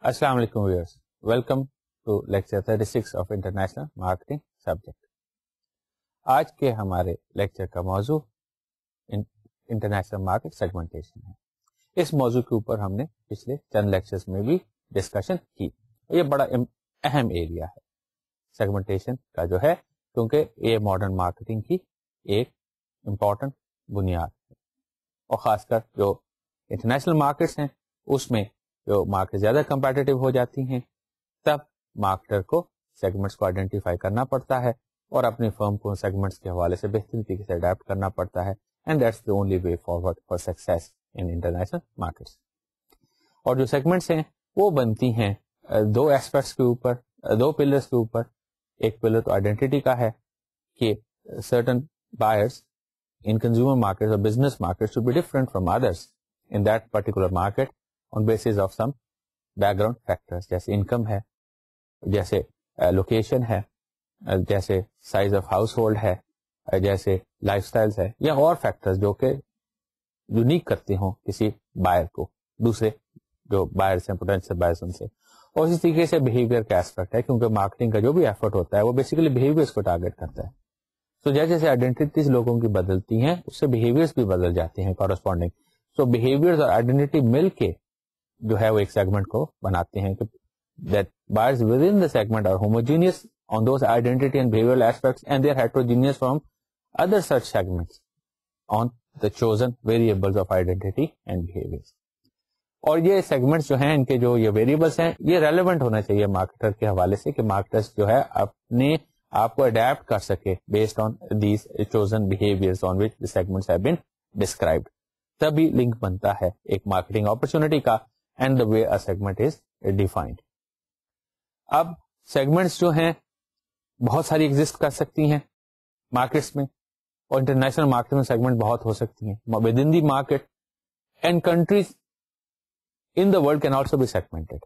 السلام علیکم viewers, welcome to lecture 36 of international marketing subject. آج کے ہمارے لیکچر کا موضوع انٹرنیشنل مارکیٹ سیگمنٹیشن ہے. اس موضوع کے اوپر ہم نے پچھلے چند لیکچرز میں بھی ڈسکشن کی. یہ بڑا اہم ایریا ہے سیگمنٹیشن کا جو ہے، کیونکہ یہ ماڈرن مارکیٹنگ کی ایک امپورٹنٹ بنیاد ہے، اور خاص کر جو انٹرنیشنل مارکیٹس ہیں اس میں جو مارکیٹ زیادہ کمپیٹیٹو ہو جاتی ہیں، تب مارکیٹر کو سیگمنٹس کو آئیڈینٹیفائی کرنا پڑتا ہے اور اپنی فرم کو سیگمنٹس کے حوالے سے بہترین طریقے سے اڈیپٹ کرنا پڑتا ہے. And that's the only way forward for success in international markets. اور جو سیگمنٹس ہیں وہ بنتی ہیں دو ایسپیکٹس کے اوپر، دو پلرس کے اوپر. ایک پلر تو آئیڈینٹی کا ہے کہ certain buyers in consumer markets or business markets should be different from others in that particular market on basis of some background factors، جیسے انکم ہے، جیسے لوکیشن ہے، جیسے سائز آف ہاؤس ہولڈ ہے، جیسے لائف سٹائلز ہے، یا اور فیکٹرز جو کہ یونیک کرتے ہوں کسی بائر کو دوسرے جو بائرس ہیں، پوٹینشیل بائرس ان سے. اور اسی طریقے سے بہیویئر کا ایسپیکٹ ہے، کیونکہ مارکیٹنگ کا جو بھی ایفرٹ ہوتا ہے وہ بیسیکلی بہیویئرس کو ٹارگیٹ کرتا ہے. تو جیسے جیسے آئیڈینٹیز لوگوں کی بدلتی ہیں اس سے بہیویئرس بھی بدل جاتے ہیں کورسپونڈنگ. سو بہیویئرز اور آئیڈینٹی مل کے جو ہے وہ ایک سیگمنٹ کو بناتے ہیں کہ that buyers within the segment are homogeneous on those identity and behavioral aspects and they are heterogeneous from other such segments on the chosen variables of identity and behaviors. اور یہ سیگمنٹس جو ہیں ان کے جو یہ ویریبلس ہیں یہ relevant ہونا چاہیے مارکیٹر کے حوالے سے، کہ مارکیٹرس جو ہے اپنے آپ کو اڈیپٹ کر سکے based on these chosen behaviours on which the segments have been described. تبھی لنک بنتا ہے ایک مارکیٹنگ اپرچونٹی کا and the way a segment is defined. اب سیگمنٹس جو ہیں بہت ساری ایگزسٹ کر سکتی ہیں مارکیٹس میں، اور انٹرنیشنل مارکیٹ میں سیگمنٹ بہت ہو سکتی ہیں. With in the market and countries in the world can also be segmented.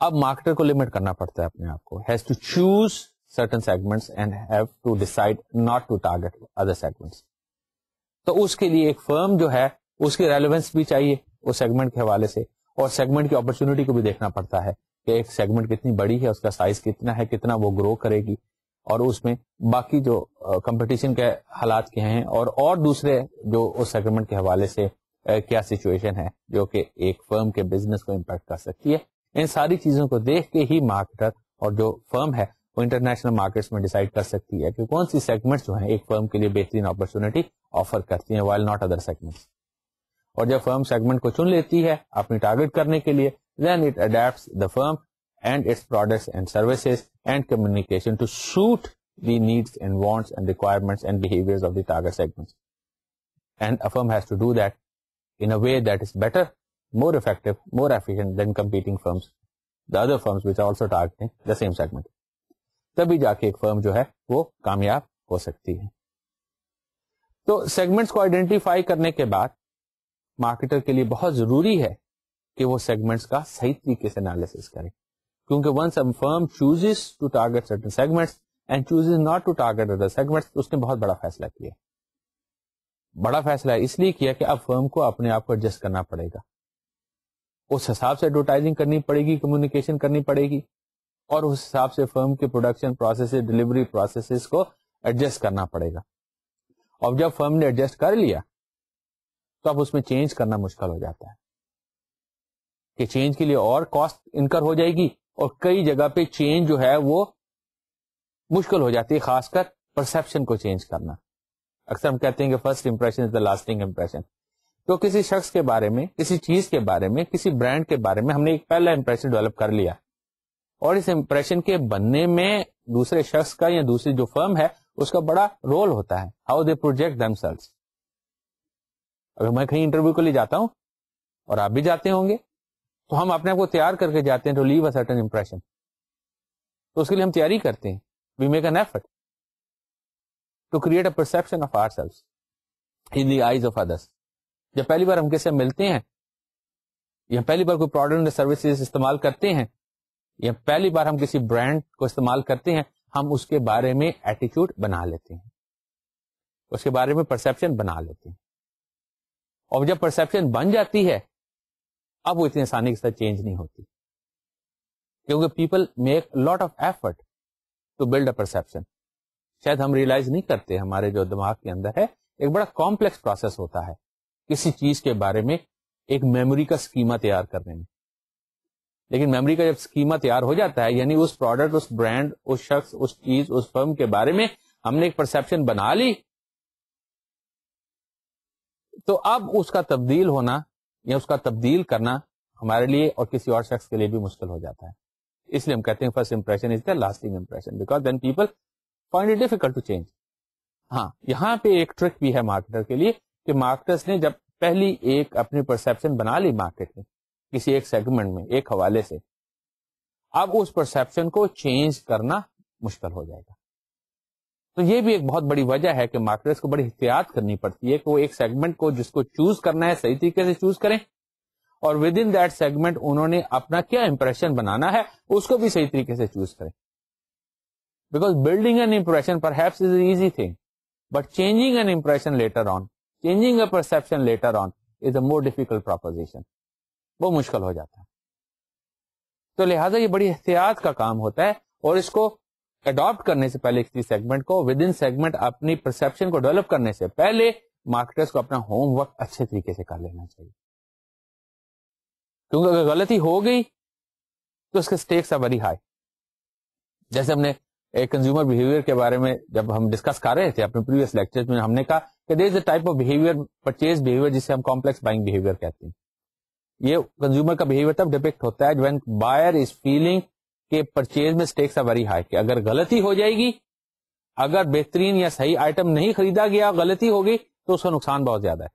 اب مارکیٹر کو لمٹ کرنا پڑتا ہے اپنے آپ کو، has to choose certain segments and have to decide not to target other segments. تو اس کے لیے ایک فرم جو ہے اس کی ریلیونس بھی چاہیے اس سیگمنٹ کے حوالے سے، اور سیگمنٹ کی اپرچونٹی کو بھی دیکھنا پڑتا ہے کہ ایک سیگمنٹ کتنی بڑی ہے، اس کا سائز کتنا ہے، کتنا وہ گرو کرے گی، اور اس میں باقی جو کمپٹیشن کے حالات کے ہیں اور دوسرے جو اس سیگمنٹ کے حوالے سے کیا سچویشن ہے جو کہ ایک فرم کے بزنس کو امپیکٹ کر سکتی ہے. ان ساری چیزوں کو دیکھ کے ہی مارکیٹر اور جو فرم ہے وہ انٹرنیشنل مارکیٹس میں ڈیسائیڈ کر سکتی ہے کہ کون سی سیگمنٹس جو ہیں ایک فرم کے لیے بہترین اپرچونٹی آفر کرتی ہیں وائل ناٹ ادر سیگمنٹس. اور جب فرم سیگمنٹ کو چن لیتی ہے اپنی ٹارگیٹ کرنے کے لیے، then it adapts the firm and its products and services and communication to suit the needs and wants and requirements and behaviors of the target segments. And a firm has to do that in a way that is better, more effective, more efficient than competing firms, the other firms which are also targeting the same segment. تبھی جا کے ایک فرم جو ہے وہ کامیاب ہو سکتی ہے. تو سیگمنٹس کو آئیڈینٹیفائی کرنے کے بعد مارکیٹر کے لیے بہت ضروری ہے کہ وہ سیگمنٹس کا صحیح طریقے سے انالیسس کرے، کیونکہ once a firm chooses to target certain segments and chooses not to target other segments, اس نے بہت بڑا فیصلہ کیا. بڑا فیصلہ اس لیے کیا کہ اب فرم کو اپنے آپ کو ایڈجسٹ کرنا پڑے گا، اس حساب سے ایڈورٹائزنگ کرنی پڑے گی، کمیونیکیشن کرنی پڑے گی، اور اس حساب سے فرم کے پروڈکشن پروسیس، ڈلیوری پروسیسز کو ایڈجسٹ کرنا پڑے گا. اور جب فرم نے ایڈجسٹ کر لیا تو اب اس میں چینج کرنا مشکل ہو جاتا ہے کہ چینج کے لیے اور کاسٹ انکر ہو جائے گی، اور کئی جگہ پہ چینج جو ہے وہ مشکل ہو جاتی ہے، خاص کر پرسپشن کو چینج کرنا. اکثر ہم کہتے ہیں کہ first impression is the lasting impression. تو کسی شخص کے بارے میں، کسی چیز کے بارے میں، کسی برانڈ کے بارے میں ہم نے ایک پہلا امپریشن ڈیولپ کر لیا، اور اس امپریشن کے بننے میں دوسرے شخص کا یا دوسری جو فرم ہے اس کا بڑا رول ہوتا ہے، how they project them selves. اگر میں کہیں انٹرویو کے لیے جاتا ہوں اور آپ بھی جاتے ہوں گے تو ہم اپنے آپ کو تیار کر کے جاتے ہیں to leave a certain impression. تو اس کے لیے ہم تیاری کرتے ہیں، we make an effort to create a perception of our selves in the eyes of others. جب پہلی بار ہم کسی سے ملتے ہیں یا پہلی بار کوئی پروڈکٹ یا سروسز استعمال کرتے ہیں یا پہلی بار ہم کسی برانڈ کو استعمال کرتے ہیں، ہم اس کے بارے میں ایٹیچیوڈ بنا لیتے ہیں، اس کے بارے میں پرسپشن بنا لیتے ہیں. اور جب پرسپشن بن جاتی ہے اب وہ اتنی آسانی کے ساتھ چینج نہیں ہوتی, کیونکہ people make lot of effort to build a perception. شاید ہم ریئلائز نہیں کرتے, ہمارے جو دماغ کے اندر ہے ایک بڑا کمپلیکس پروسیس ہوتا ہے کسی چیز کے بارے میں ایک میموری کا اسکیما تیار کرنے میں. لیکن میموری کا جب اسکیما تیار ہو جاتا ہے, یعنی اس پروڈکٹ, اس برانڈ, اس شخص, اس چیز, اس فرم کے بارے میں ہم نے ایک پرسپشن بنا لی, تو اب اس کا تبدیل ہونا یا اس کا تبدیل کرنا ہمارے لیے اور کسی اور شخص کے لیے بھی مشکل ہو جاتا ہے. اس لیے ہم کہتے ہیں first impression is the lasting impression, because then people find it difficult to change. ہاں, یہاں پہ ایک ٹرک بھی ہے مارکیٹر کے لیے کہ مارکیٹرس نے جب پہلی ایک اپنی پرسپشن بنا لی مارکیٹ میں کسی ایک سیگمنٹ میں ایک حوالے سے, اب اس پرسپشن کو چینج کرنا مشکل ہو جائے گا. تو یہ بھی ایک بہت بڑی وجہ ہے کہ مارکیٹرس کو بڑی احتیاط کرنی پڑتی ہے کہ وہ ایک سیگمنٹ کو جس کو چوز کرنا ہے صحیح طریقے سے چوز کریں, اور ود ان دیٹ سیگمنٹ انہوں نے اپنا کیا امپریشن بنانا ہے اس کو بھی صحیح طریقے سے چوز کریں. Because building an impression perhaps is an easy thing, but changing an impression later on, changing a perception later on is a more difficult proposition. وہ مشکل ہو جاتا ہے. تو لہٰذا یہ بڑی احتیاط کا کام ہوتا ہے, اور اس کو اڈاپٹ کرنے سے پہلے کسی سیگمنٹ کو ود ان سیگمنٹ اپنی پرسپشن کو ڈیولپ کرنے سے پہلے مارکیٹرز کو اپنا ہوم ورک اچھے طریقے سے کر لینا چاہیے. کیونکہ اگر غلطی ہو گئی تو اس کے اسٹیکس آر ویری ہائی. جیسے ہم نے ایک کنزیومر بہیویئر کے بارے میں جب ہم ڈسکس کر رہے تھے اپنے پریویس لیکچر میں, ہم نے کہا کہ there is a type of behaviour, purchase behaviour, جسے ہم کمپلیکس بائنگ بہیویئر کہتے ہیں. یہ کنزیومر کا بہیویئر تب ڈپکٹ ہوتا ہے وین بائر از فیلنگ کہ پرچیز میں اسٹیکس آر ویری ہائی, کہ اگر غلطی ہو جائے گی, اگر بہترین یا صحیح آئٹم نہیں خریدا گیا, غلطی ہو گئی, تو اس کا نقصان بہت زیادہ ہے.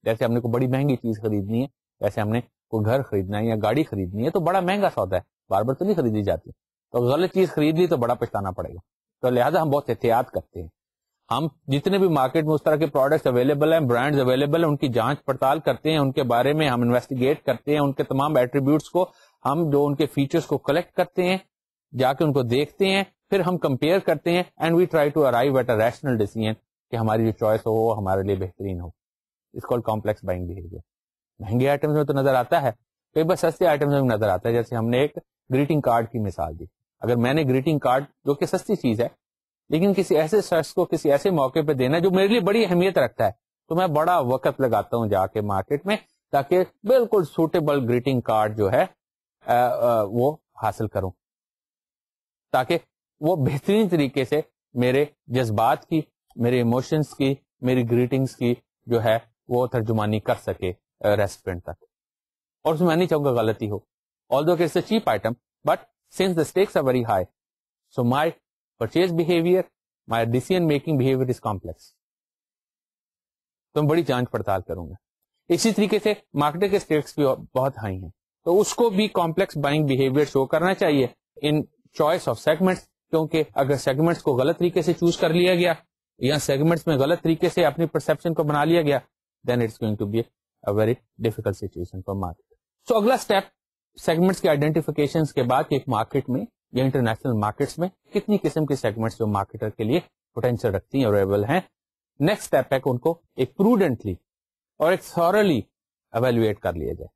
جیسے ہم نے کوئی بڑی مہنگی چیز خریدنی ہے, جیسے ہم نے کوئی گھر خریدنا ہے یا گاڑی خریدنی ہے, تو بڑا مہنگا سودا ہے, بار بار تو نہیں خریدی جاتی, تو غلط چیز خرید لی تو بڑا پچھتانا پڑے گا. تو لہٰذا ہم بہت احتیاط کرتے ہیں. ہم جتنے بھی مارکیٹ میں اس طرح کے پروڈکٹس اویلیبل ہیں, برانڈز اویلیبل ہیں, ان کی جانچ پڑتال کرتے ہیں, ان کے بارے میں ہم انویسٹیگیٹ کرتے ہیں, ان کے تمام ایٹریبیوٹس کو, ہم جو ان کے فیچرز کو کلیکٹ کرتے ہیں, جا کے ان کو دیکھتے ہیں, پھر ہم کمپیئر کرتے ہیں, and we try to arrive at a rational decision کہ ہماری جو چوائس ہو وہ ہمارے لیے بہترین ہو. اس کو کمپلیکس بائنگ بہیویئر. مہنگے آئٹمس میں تو نظر آتا ہے, کئی بار سستے آئٹمس میں نظر آتا ہے. جیسے ہم نے ایک گریٹنگ کارڈ کی مثال دی. اگر میں نے گریٹنگ کارڈ جو کہ سستی چیز ہے لیکن کسی ایسے شخص کو کسی ایسے موقع پہ دینا جو میرے لیے بڑی اہمیت رکھتا ہے, تو میں بڑا وقت لگاتا ہوں جا کے مارکیٹ میں تاکہ بالکل سوٹیبل گریٹنگ کارڈ جو ہے وہ حاصل کروں, تاکہ وہ بہترین طریقے سے میرے جذبات کی, میرے ایموشنس کی, میری گریٹنگس کی جو ہے وہ ترجمانی کر سکے ریسپینٹ تک. اور اس میں نہیں چاہوں گا غلطی ہو, although it's a cheap item, but since the stakes are very high, so my purchase behavior, my decision making behavior is complex. تو میں بڑی جانچ پڑتال کروں گا. اسی طریقے سے مارکیٹ کے اسٹیکس بھی بہت ہائی ہیں, تو اس کو بھی کمپلیکس بائنگ بہیویئر شو کرنا چاہیے ان چوائس آف سیگمنٹس. کیونکہ اگر سیگمنٹس کو غلط طریقے سے چوز کر لیا گیا یا سیگمنٹس میں غلط طریقے سے اپنی پرسپشن کو بنا لیا گیا, then it's going to be a very difficult situation for market. So اگلا اسٹیپ سیگمنٹس کے آئیڈینٹیفیکیشن کے بعد ایک مارکیٹ میں یا انٹرنیشنل مارکیٹس میں کتنی قسم کے سیگمنٹس جو مارکیٹر کے لیے پوٹینشیل رکھتی ہیں اور اویلیبل ہیں. نیکسٹ اسٹیپ ہے کہ ان کو ایک پروڈنٹلی اور ایک تھورلی ایویلویٹ کر لیا جائے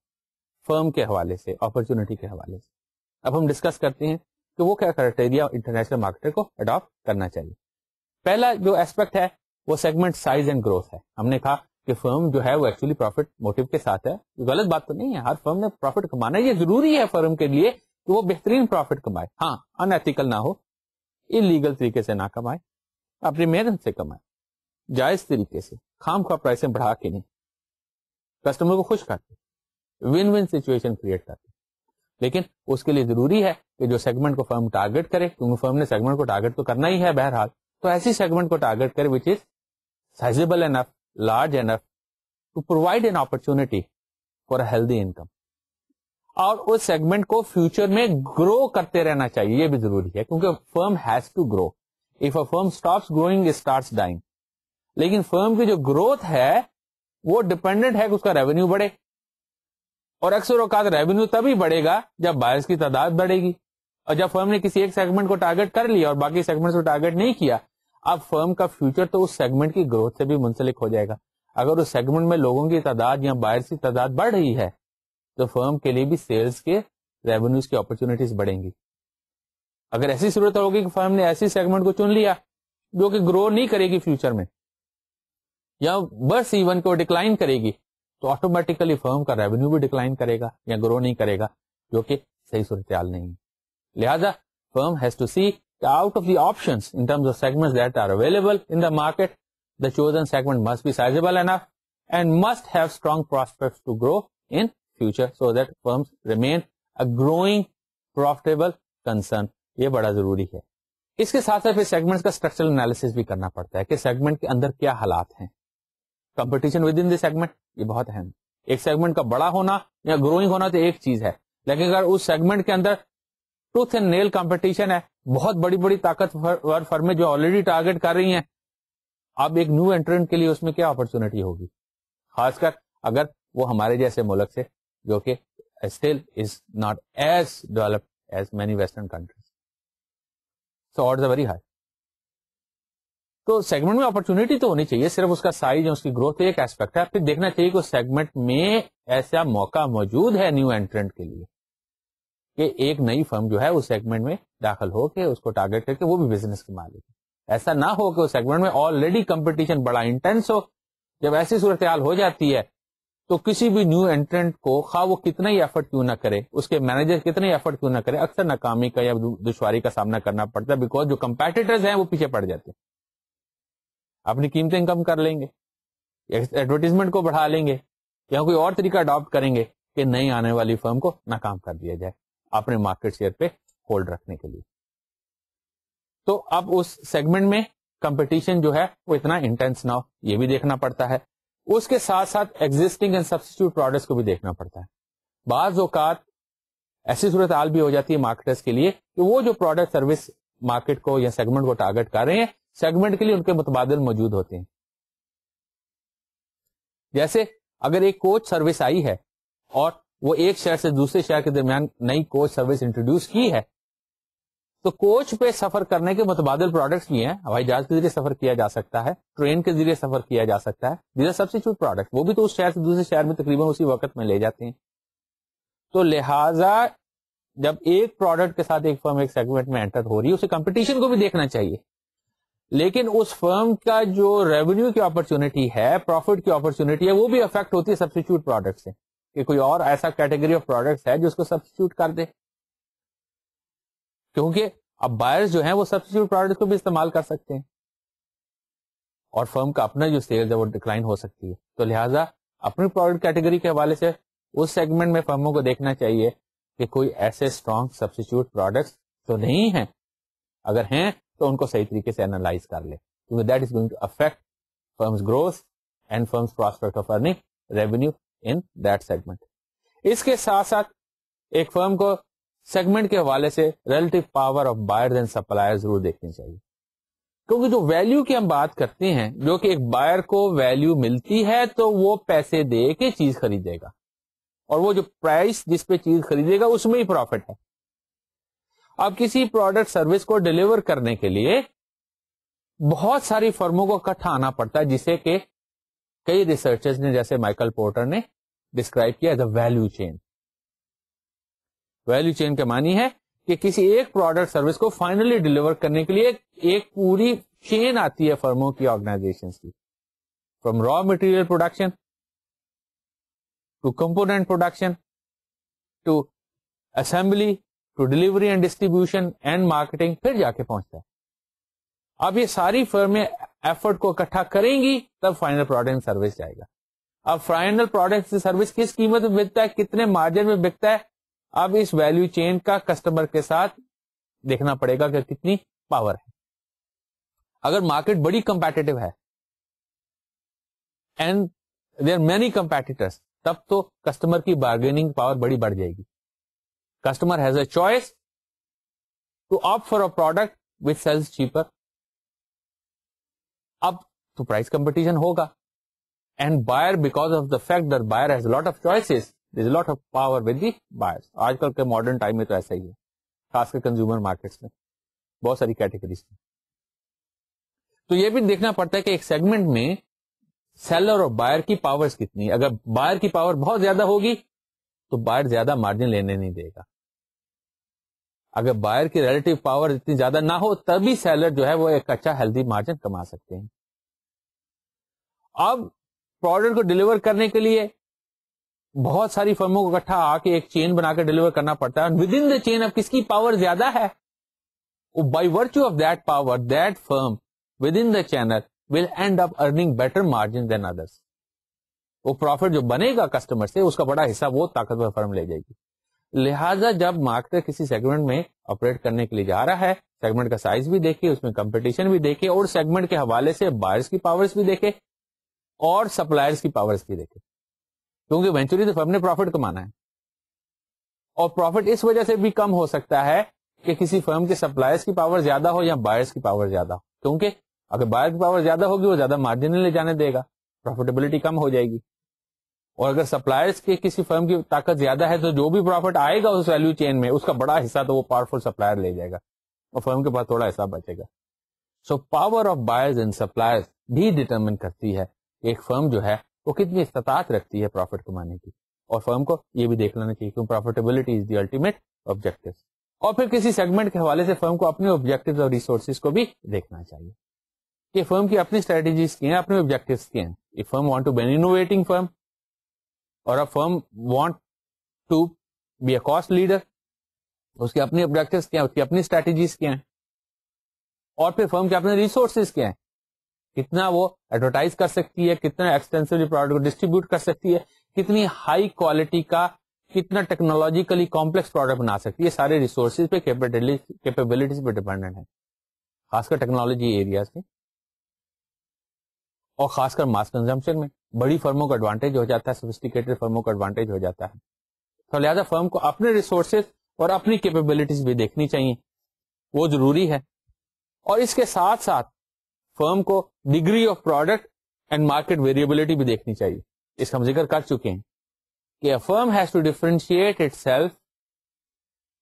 فرم کے حوالے سے, اپرچونٹی کے حوالے سے. اب ہم ڈسکس کرتے ہیں کہ وہ کیا کرائٹیریا انٹرنیشنل مارکیٹر کو اڈاپٹ کرنا چاہیے. پہلا جو ایسپیکٹ ہے وہ سیگمنٹ سائز اینڈ گروتھ ہے. ہم نے کہا کہ فرم جو ہے وہ ایکچولی پروفٹ موٹیو کے ساتھ ہے. غلط بات تو نہیں ہے, ہر فرم نے پروفٹ کمانا ہے, یہ ضروری ہے فرم کے لیے کہ وہ بہترین پروفٹ کمائے. ہاں, ان ایتھیکل نہ ہو, انلیگل طریقے سے نہ کمائے, اپنی محنت سے کمائے, جائز طریقے سے, خام خواہ پرائسیں بڑھا کے نہیں, کسٹمر کو خوش کرتے, ون ون سچویشن کریٹ کرتے. لیکن اس کے لیے ضروری ہے کہ جو سیگمنٹ کو فرم ٹارگٹ کرے, کیونکہ فرم نے سیگمنٹ کو ٹارگٹ تو کرنا ہی ہے بہرحال, تو ایسی سیگمنٹ کو ٹارگٹ کرے which is sizeable enough, large enough to provide an opportunity for a healthy income. اور اس سیگمنٹ کو فیوچر میں گرو کرتے رہنا چاہیے, یہ بھی ضروری ہے کیونکہ firm has to grow. If a firm stops growing it starts dying. لیکن فرم کی جو گروتھ ہے وہ ڈپینڈنٹ ہے کہ اس کا ریونیو بڑھے, اور اکثر اوقات ریونیو تبھی بڑھے گا جب بائرس کی تعداد بڑھے گی. اور جب فرم نے کسی ایک سیگمنٹ کو ٹارگٹ کر لیا اور باقی سیگمنٹ کو ٹارگٹ نہیں کیا, اب فرم کا فیوچر تو اس سیگمنٹ کی گروتھ سے بھی منسلک ہو جائے گا. اگر اس سیگمنٹ میں لوگوں کی تعداد یا بائرس کی تعداد بڑھ رہی ہے تو فرم کے لیے بھی سیلز کے ریونیوز کی اپرچونیٹیز بڑھیں گی. اگر ایسی صورت ہوگی کہ فرم نے ایسی سیگمنٹ کو چن لیا جو کہ گرو نہیں کرے گی فیوچر میں, یا بس ایون کو ڈکلائن کرے گی, تو آٹومیٹیکلی فرم کا ریونیو بھی ڈکلائن کرے گا یا گرو نہیں کرے گا, جو کہ صحیح صورتحال نہیں ہے. لہذا firm has to see out of the options in terms of segments that are available in the market, the chosen segment must be sizable enough and must have strong prospects to grow in future so that firms remain a growing profitable concern. یہ بڑا ضروری ہے. اس کے ساتھ ساتھ segments کا structural analysis بھی کرنا پڑتا ہے کہ سیگمنٹ کے اندر کیا حالات ہیں. Competition with in the segment یہ بہت اہم. ایک سیگمنٹ کا بڑا ہونا یا گروئنگ ہونا تو ایک چیز ہے, لیکن اگر اس سیگمنٹ کے اندر ٹوتھ اینڈ نیل کمپٹیشن ہے, بہت بڑی بڑی طاقتور فرمیں جو آلریڈی ٹارگٹ کر رہی ہیں, اب ایک نیو انٹرنٹ کے لیے اس میں کیا اپرچونٹی ہوگی, خاص کر اگر وہ ہمارے جیسے ملک سے جو کہ still is not as developed as many western countries, so odds are very high. تو سیگمنٹ میں اپرچونٹی تو ہونی چاہیے, صرف اس کا سائز اور اس کی گروتھ ایک ایسپیکٹ ہے. پھر دیکھنا چاہیے کہ اس سیگمنٹ میں ایسا موقع موجود ہے نیو انٹرنٹ کے لیے کہ ایک نئی فرم جو ہے اس سیگمنٹ میں داخل ہو کے اس کو ٹارگٹ کر کے وہ بھی بزنس کے مالک ہے. ایسا نہ ہو کہ اس سیگمنٹ میں آلریڈی کمپٹیشن بڑا انٹینس ہو. جب ایسی صورتحال ہو جاتی ہے تو کسی بھی نیو انٹرنٹ کو خواہ وہ کتنا ہی ایفرٹ کیوں نہ کرے, اس کے مینیجر کتنا ہی ایفرٹ کیوں نہ کرے, اکثر ناکامی کا یا دشواری کا سامنا کرنا پڑتا ہے, بیکاز جو کمپیٹیٹرز ہیں وہ پیچھے پڑ جاتے ہیں, اپنی قیمتیں کم کر لیں گے, ایڈورٹیزمنٹ کو بڑھا لیں گے, یا کوئی اور طریقہ اڈاپٹ کریں گے کہ نئی آنے والی فرم کو ناکام کر دیا جائے اپنے مارکیٹ شیئر پہ ہولڈ رکھنے کے لیے. تو اب اس سیگمنٹ میں کمپٹیشن جو ہے وہ اتنا انٹینس نہ ہو, یہ بھی دیکھنا پڑتا ہے. اس کے ساتھ ساتھ ایگزسٹنگ اینڈ سبسٹیٹیوٹ پروڈکٹس کو بھی دیکھنا پڑتا ہے. بعض اوقات ایسی صورتحال بھی ہو جاتی ہے مارکیٹرز کے لیے کہ وہ جو پروڈکٹ سروس مارکیٹ کو یا سیگمنٹ کو ٹارگٹ کر رہے ہیں, سیگمنٹ کے لیے ان کے متبادل موجود ہوتے ہیں. جیسے اگر ایک کوچ سروس آئی ہے اور وہ ایک شہر سے دوسرے شہر کے درمیان نئی کوچ سروس انٹروڈیوس کی ہے, تو کوچ پہ سفر کرنے کے متبادل پروڈکٹس بھی ہیں. ہوائی جہاز کے ذریعے سفر کیا جا سکتا ہے, ٹرین کے ذریعے سفر کیا جا سکتا ہے, دیز آر سبسٹیٹیوٹ پروڈکٹ, وہ بھی تو اس شہر سے دوسرے شہر میں تقریباً اسی وقت میں لے جاتے ہیں. تو لہذا جب ایک پروڈکٹ کے ساتھ ایک فرم ایک سیگمنٹ میں انٹر ہو رہی ہے, اسے کمپٹیشن کو بھی دیکھنا چاہیے, لیکن اس فرم کا جو ریونیو کی اپرچونٹی ہے, پروفٹ کی اپرچونٹی ہے, وہ بھی افیکٹ ہوتی ہے سبسٹیٹیوٹ پروڈکٹ سے, کہ کوئی اور ایسا کیٹیگری آف پروڈکٹس ہے جو اس کو سبسٹیٹیوٹ کر دے, کیونکہ اب بائرز جو ہیں وہ سبسٹیٹیوٹ پروڈکٹ کو بھی استعمال کر سکتے ہیں اور فرم کا اپنا جو سیلز ہے وہ ڈکلائن ہو سکتی ہے. تو لہٰذا اپنی پروڈکٹ کیٹیگری کے حوالے سے اس سیگمنٹ میں فرموں کو دیکھنا چاہیے کہ کوئی ایسے اسٹرانگ سبسٹیٹیوٹ پروڈکٹس تو نہیں ہیں, اگر ہیں تو ان کو صحیح طریقے سے اینالائز کر لے, کیونکہ that is going to affect firms growth and firms prospect of earning revenue in that segment. اس کے ساتھ ساتھ ایک فرم کو سیگمنٹ کے حوالے سے relative power of buyers and supplier ضرور دیکھنی چاہیے, کیونکہ جو ویلیو کی ہم بات کرتے ہیں, جو کہ ایک بائر کو ویلیو ملتی ہے تو وہ پیسے دے کے چیز خریدے گا, اور وہ جو پرائس جس پہ چیز خریدے گا اس میں ہی پروفٹ ہے. اب کسی پروڈکٹ سروس کو ڈیلیور کرنے کے لیے بہت ساری فرموں کو اکٹھا آنا پڑتا ہے, جسے کہ کئی ریسرچرز نے جیسے مائیکل پورٹر نے ڈسکرائب کیا as a value chain. Value chain کا معنی ہے کہ کسی ایک پروڈکٹ سروس کو فائنلی ڈیلیور کرنے کے لیے ایک پوری چین آتی ہے فرموں کی, آرگنائزیشن کی, from raw material production to component production to assembly to delivery and distribution and marketing, پھر جا کے پہنچتا ہے. اب یہ ساری فرمیں ایفرٹ کو اکٹھا کریں گی تب فائنل پروڈکٹ سروس جائے گا. اب فائنل پروڈکٹ سروس کس قیمت میں بکتا ہے, کتنے مارجن میں بکتا ہے, اب اس ویلیو چین کا کسٹمر کے ساتھ دیکھنا پڑے گا کہ کتنی پاور ہے. اگر مارکیٹ بڑی کمپیٹیٹو ہے اینڈ دیر مینی کمپیٹیٹرز, تب تو کسٹمر کی بارگیننگ پاور بڑی بڑھ جائے گی. Customer has a choice to opt for a product which sells cheaper. اب تو پرائس کمپٹیشن ہوگا, and buyer because of the fact that buyer has lot of choices, there is a lot of power with the buyers. آج کل کے modern time میں تو ایسا ہی ہے, خاص کر کنزیومر مارکیٹس میں بہت ساری کیٹیگریز میں. تو یہ بھی دیکھنا پڑتا ہے کہ ایک سیگمنٹ میں سیلر اور بائر کی پاورز کتنی. اگر بائر کی پاور بہت زیادہ ہوگی تو بائر زیادہ مارجن لینے نہیں دے گا. اگر بائر کی ریلیٹو پاور اتنی زیادہ نہ ہو تبھی سیلر جو ہے وہ ایک اچھا ہیلدی مارجن کما سکتے ہیں. اب پروڈکٹ کو ڈلیور کرنے کے لیے بہت ساری فرموں کو اکٹھا آ کے ایک چین بنا کے ڈلیور کرنا پڑتا ہے. ود ان دا چین اب کس کی پاور زیادہ ہے, by virtue of that power that firm within the channel will end up earning better margin than others. وہ پروفٹ جو بنے گا کسٹمر سے اس کا بڑا حصہ وہ طاقتور فرم لے جائے گی. لہذا جب مارکیٹر کسی سیگمنٹ میں آپریٹ کرنے کے لیے جا رہا ہے, سیگمنٹ کا سائز بھی دیکھے, اس میں کمپٹیشن بھی دیکھے, اور سیگمنٹ کے حوالے سے بائرس کی پاورز بھی دیکھے اور سپلائرز کی پاورز بھی دیکھے, کیونکہ ایونچولی تو فرم نے پروفٹ کمانا ہے. اور پروفٹ اس وجہ سے بھی کم ہو سکتا ہے کہ کسی فرم کے سپلائرز کی پاور زیادہ ہو یا بائرس کی پاور زیادہ ہو, کیونکہ اگر بائر کی پاور زیادہ ہوگی وہ زیادہ مارجن نہیں لے جانے دے گا, پروفیٹیبلٹی کم ہو جائے گی. اور اگر سپلائرز کے کسی فرم کی طاقت زیادہ ہے تو جو بھی پروفٹ آئے گا اس ویلیو چین میں اس کا بڑا حصہ تو وہ پاورفل سپلائر لے جائے گا اور فرم کے پاس تھوڑا حصہ بچے گا. So power of buyers and suppliers بھی ڈیٹرمن کرتی ہے کہ ایک فرم جو ہے وہ کتنی استطاعت رکھتی ہے پروفٹ کمانے کی, اور فرم کو یہ بھی دیکھ لینا چاہیے کہ profitability is the ultimate objective. اور پھر کسی سیگمنٹ کے حوالے سے فرم کو اپنے آبجیکٹیوز اور ریسورسز کو بھی دیکھنا چاہیے کہ فرم کی اپنی اسٹریٹجیز کی ہیں, اپنے آبجیکٹیوز کی ہیں. If firm want to be an innovating firm اور a firm want to be a cost leader, اس کے اپنے آبجیکٹیوز کیا ہیں, اس کی اپنی اسٹریٹجیز کیا ہیں, اور پھر فرم کے اپنے ریسورسز کیا ہیں, کتنا وہ ایڈورٹائز کر سکتی ہے, کتنا ایکسٹینسولی پروڈکٹ کو ڈسٹریبیوٹ کر سکتی ہے, کتنی ہائی کوالٹی کا, کتنا ٹیکنالوجیکلی کمپلیکس پروڈکٹ بنا سکتی ہے. سارے ریسورسز پہ کیپیبلٹیز پہ ڈیپینڈنٹ ہے, خاص کر ٹیکنالوجی ایریاز میں اور خاص کر ماس کنزمپشن میں. بڑی فرموں کا ایڈوانٹیج ہو جاتا ہے, سوفسٹیکیٹڈ فرموں کا ایڈوانٹیج ہو جاتا ہے. تو لہٰذا فرم کو اپنے ریسورسز اور اپنی کیپیبلٹیز بھی دیکھنی چاہیے, وہ ضروری ہے. اور اس کے ساتھ ساتھ فرم کو degree of product and market variability بھی دیکھنی چاہیے. اس کا ہم ذکر کر چکے ہیں کہ a firm has to differentiate itself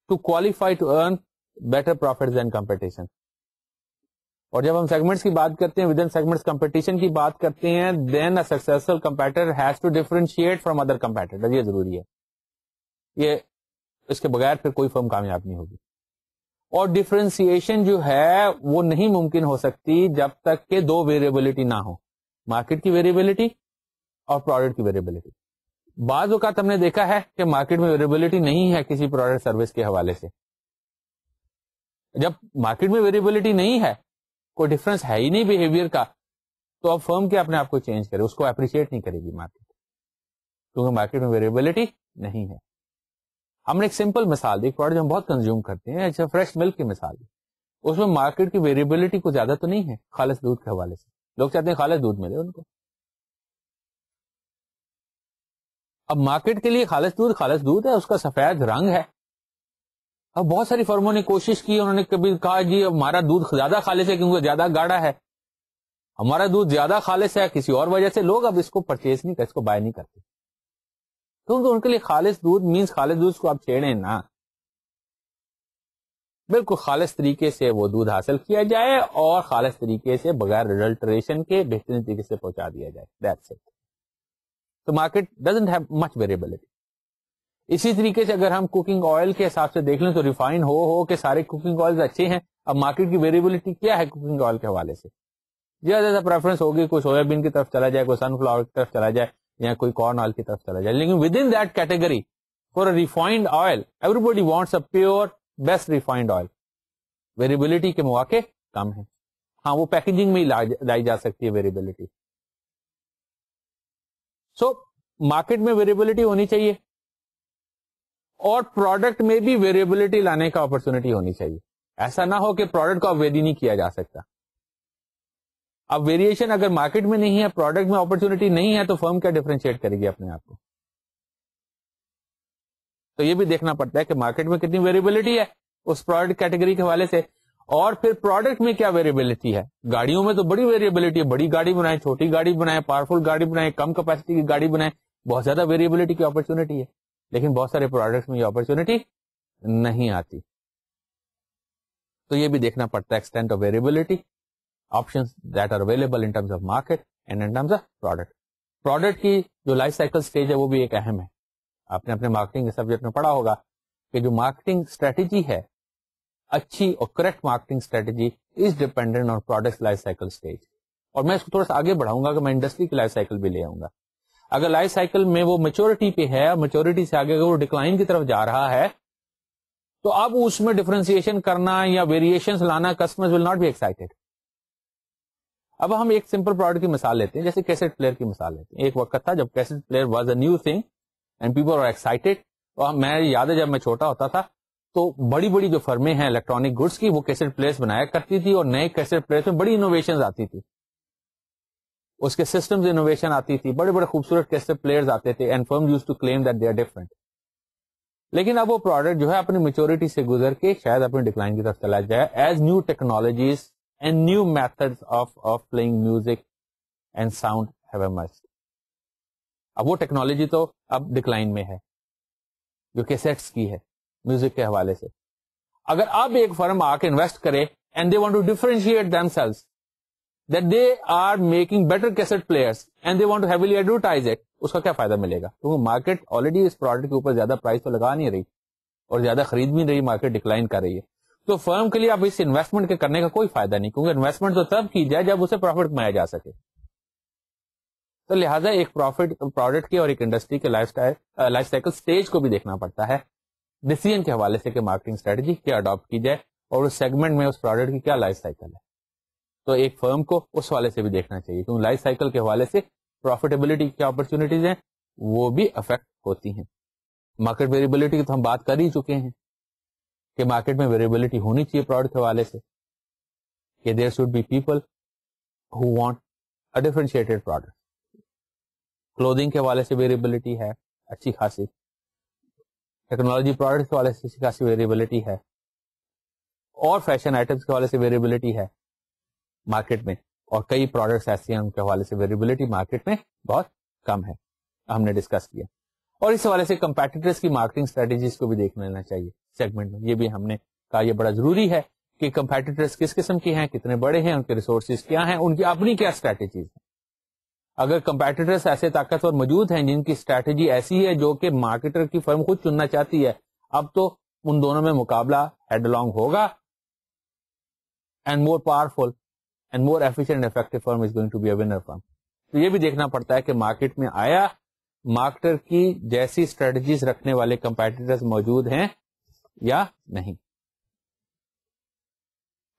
to qualify to earn better profits than competition. اور جب ہم سیگمنٹس کی بات کرتے ہیں, ودن سیگمنٹس کمپٹیشن کی بات کرتے ہیں, then a successful competitor has to differentiate from other competitor. یہ ضروری ہے, یہ اس کے بغیر پھر کوئی فرم کامیاب نہیں ہوگی. اور ڈیفرینسیشن جو ہے وہ نہیں ممکن ہو سکتی جب تک کہ دو ویریبلٹی نہ ہو, مارکیٹ کی ویریبلٹی اور پروڈکٹ کی ویریبلٹی. بعض اوقات ہم نے دیکھا ہے کہ مارکیٹ میں ویریبلٹی نہیں ہے کسی پروڈکٹ سروس کے حوالے سے. جب مارکیٹ میں ویریبلٹی نہیں ہے, کوئی ڈفرنس ہے ہی نہیں بہیویئر کا, تو اب فرم کے اپنے آپ کو چینج کرے, اس کو اپریشیٹ نہیں کرے گی مارکیٹ, کیونکہ مارکیٹ میں ویریبلٹی نہیں ہے. ہم نے ایک سمپل مثال دی, پروڈکٹ ہم بہت کنزیوم کرتے ہیں, اچھا فریش ملک کی مثال دی. اس میں مارکیٹ کی ویریبلٹی کو زیادہ تو نہیں ہے خالص دودھ کے حوالے سے. لوگ چاہتے ہیں خالص دودھ ملے ان کو. اب مارکیٹ کے لیے خالص دودھ ہے, اس کا سفید رنگ ہے. اب بہت ساری فرموں نے کوشش کی, انہوں نے کبھی کہا جی ہمارا دودھ زیادہ خالص ہے کیونکہ زیادہ گاڑا ہے, ہمارا دودھ زیادہ خالص ہے کسی اور وجہ سے. لوگ اب اس کو پرچیز نہیں کرتے, اس کو بائی نہیں کرتے, کیونکہ ان کے لیے خالص دودھ مینس خالص دودھ کو آپ چھیڑیں نا, بالکل خالص طریقے سے وہ دودھ حاصل کیا جائے اور خالص طریقے سے بغیر ایڈلٹریشن کے بہترین طریقے سے پہنچا دیا جائے. That's it. تو market doesn't have much variability. اسی طریقے سے اگر ہم کوکنگ آئل کے حساب سے دیکھ لیں تو ریفائن ہو کہ سارے کوکنگ آئل اچھے ہیں. اب مارکیٹ کی ویریبلٹی کیا ہے کوکنگ آئل کے حوالے سے؟ زیادہ زیادہ پریفرنس ہوگی کوئی سویا بین کی طرف چلا جائے, کوئی سن فلاور کی طرف چلا جائے, یا کوئی کارن آئل کی طرف چلا جائے. لیکن with in that category for a refined oil every body wants a pure best refined oil. Variability کے مواقع کم ہیں. ہاں وہ پیکیجنگ میں لائی جا سکتی ہے ویریبلٹی. سو مارکیٹ میں ویریبلٹی ہونی چاہیے اور پروڈکٹ میں بھی ویریبلٹی لانے کا اپرچونٹی ہونی چاہیے. ایسا نہ ہو کہ پروڈکٹ کو اب ویری نہیں کیا جا سکتا. اب ویریشن اگر مارکیٹ میں نہیں ہے, پروڈکٹ میں اپرچونٹی نہیں ہے, تو فرم کیا ڈیفرینشیٹ کرے گی اپنے آپ کو؟ تو یہ بھی دیکھنا پڑتا ہے کہ مارکیٹ میں کتنی ویریبلٹی ہے اس پروڈکٹ کیٹیگری کے حوالے سے, اور پھر پروڈکٹ میں کیا ویریبلٹی ہے. گاڑیوں میں تو بڑی ویریبلٹی ہے, بڑی گاڑی بنائے, چھوٹی گاڑی بنائے, پاورفل گاڑی بنائے, کم کیپیسٹی کی گاڑی بنائے, بہت زیادہ ویریبلٹی کی اپرچونٹی ہے. لیکن بہت سارے پروڈکٹس میں یہ اپرچونٹی نہیں آتی. تو یہ بھی دیکھنا پڑتا ہے extent of variability, options that are available in terms of market and in terms of product. Product کی جو لائف سائیکل سٹیج ہے وہ بھی ایک اہم ہے. آپ نے اپنے مارکیٹنگ کے سبجیکٹ میں پڑھا ہوگا کہ جو مارکیٹنگ اسٹریٹجی ہے, اچھی اور correct marketing strategy is dependent on product life cycle stage. اور میں اس کو تھوڑا سا آگے بڑھاؤں گا کہ میں انڈسٹری کی لائف سائیکل بھی لے آؤں گا. اگر لائف سائیکل میں وہ میچورٹی پہ ہے اور میچورٹی سے آگے اگر وہ ڈکلائن کی طرف جا رہا ہے, تو اب اس میں ڈفرینسیشن کرنا یا ویریشنز لانا customers will not be excited. اب ہم ایک سمپل پروڈکٹ کی مثال لیتے ہیں, جیسے کیسٹ پلیئر کی مثال لیتے ہیں. ایک وقت تھا جب cassette player was a new thing and people are excited. اور میں یاد ہے جب میں چھوٹا ہوتا تھا تو بڑی بڑی جو فرمیں ہیں الیکٹرانک گڈس کی, وہ کیسٹ پلیئرز بنایا کرتی تھی, اور نئے کیسٹ پلیئرز میں بڑی انوویشنز آتی تھی, اس کے سسٹمز انوویشن آتی تھی, بڑے بڑے خوبصورت کیسٹ پلیئرز آتے تھے, and firm used to claim that they are different. لیکن اب وہ پروڈکٹ جو ہے اپنی میچورٹی سے گزر کے شاید اپنی ڈکلائن کی طرف چلا جائے, as new technologies and new methods of playing music and sound have emerged. اب وہ ٹیکنالوجی تو اب ڈکلائن میں ہے جو کیسٹس کی ہے میوزک کے حوالے سے. اگر اب ایک فرم آ کے انویسٹ کرے and they want to differentiate themselves that they are making better cassette players and they want to heavily advertise it, اس کا کیا فائدہ ملے گا؟ کیونکہ مارکیٹ آلریڈی اس پروڈکٹ کے اوپر زیادہ پرائز تو لگا نہیں رہی اور زیادہ خرید بھی نہیں رہی, مارکیٹ ڈکلائن کر رہی ہے. تو فرم کے لیے اب اس انویسٹمنٹ کے کرنے کا کوئی فائدہ نہیں, کیونکہ انویسٹمنٹ تو تب کی جائے جب اسے پروفٹ کمایا جا سکے. تو لہٰذا ایک پروڈکٹ کی اور ایک انڈسٹری کے لائف سائیکل اسٹیج کو بھی دیکھنا پڑتا ہے ڈیسیژن کے حوالے سے کہ مارکیٹنگ اسٹریٹجی کیا اڈاپٹ کی جائے اور اس سیگمنٹ میں اس پروڈکٹ کی کیا لائف سائیکل ہے. تو ایک فرم کو اس والے سے بھی دیکھنا چاہیے, کیونکہ لائف سائیکل کے حوالے سے پروفیٹیبلٹی کی اپرچونیٹیز ہیں وہ بھی افیکٹ ہوتی ہیں. مارکیٹ ویریبلٹی کی تو ہم بات کر ہی چکے ہیں کہ مارکیٹ میں ویریبلٹی ہونی چاہیے پروڈکٹ کے حوالے سے, کہ there should be people who want a differentiated product. Clothing کے حوالے سے ویریبلٹی ہے اچھی خاصی, ٹیکنالوجی پروڈکٹ کے حوالے سے اچھی خاصی ویریبلٹی ہے, اور فیشن آئٹمس کے حوالے سے ویریبلٹی ہے مارکیٹ میں, اور کئی پروڈکٹس ایسے ہیں ان کے حوالے سے ویریبلٹی مارکیٹ میں بہت کم ہے, ہم نے ڈسکس کیا. اور اس حوالے سے کمپیٹیٹرز کی مارکیٹنگ اسٹریٹجیز کو بھی دیکھ لینا چاہیے سیگمنٹ میں. یہ بھی ہم نے کہا یہ بڑا ضروری ہے کہ کمپیٹیٹرز کس قسم کے ہیں, کتنے بڑے ہیں, ان کے ریسورسز کیا ہیں, ان کی اپنی کیا اسٹریٹجیز ہیں. اگر کمپیٹیٹرز ایسے طاقتور موجود ہیں جن کی اسٹریٹجی ایسی ہے جو کہ مارکیٹر کی فرم خود چننا چاہتی ہے, اب تو ان دونوں میں مقابلہ ہیڈ along ہوگا, and more powerful and more efficient and effective firm is going to be a winner firm. تو یہ بھی دیکھنا پڑتا ہے کہ مارکیٹ میں آیا مارکیٹر کی جیسی اسٹریٹجیز رکھنے والے کمپیٹیٹرز موجود ہیں یا نہیں.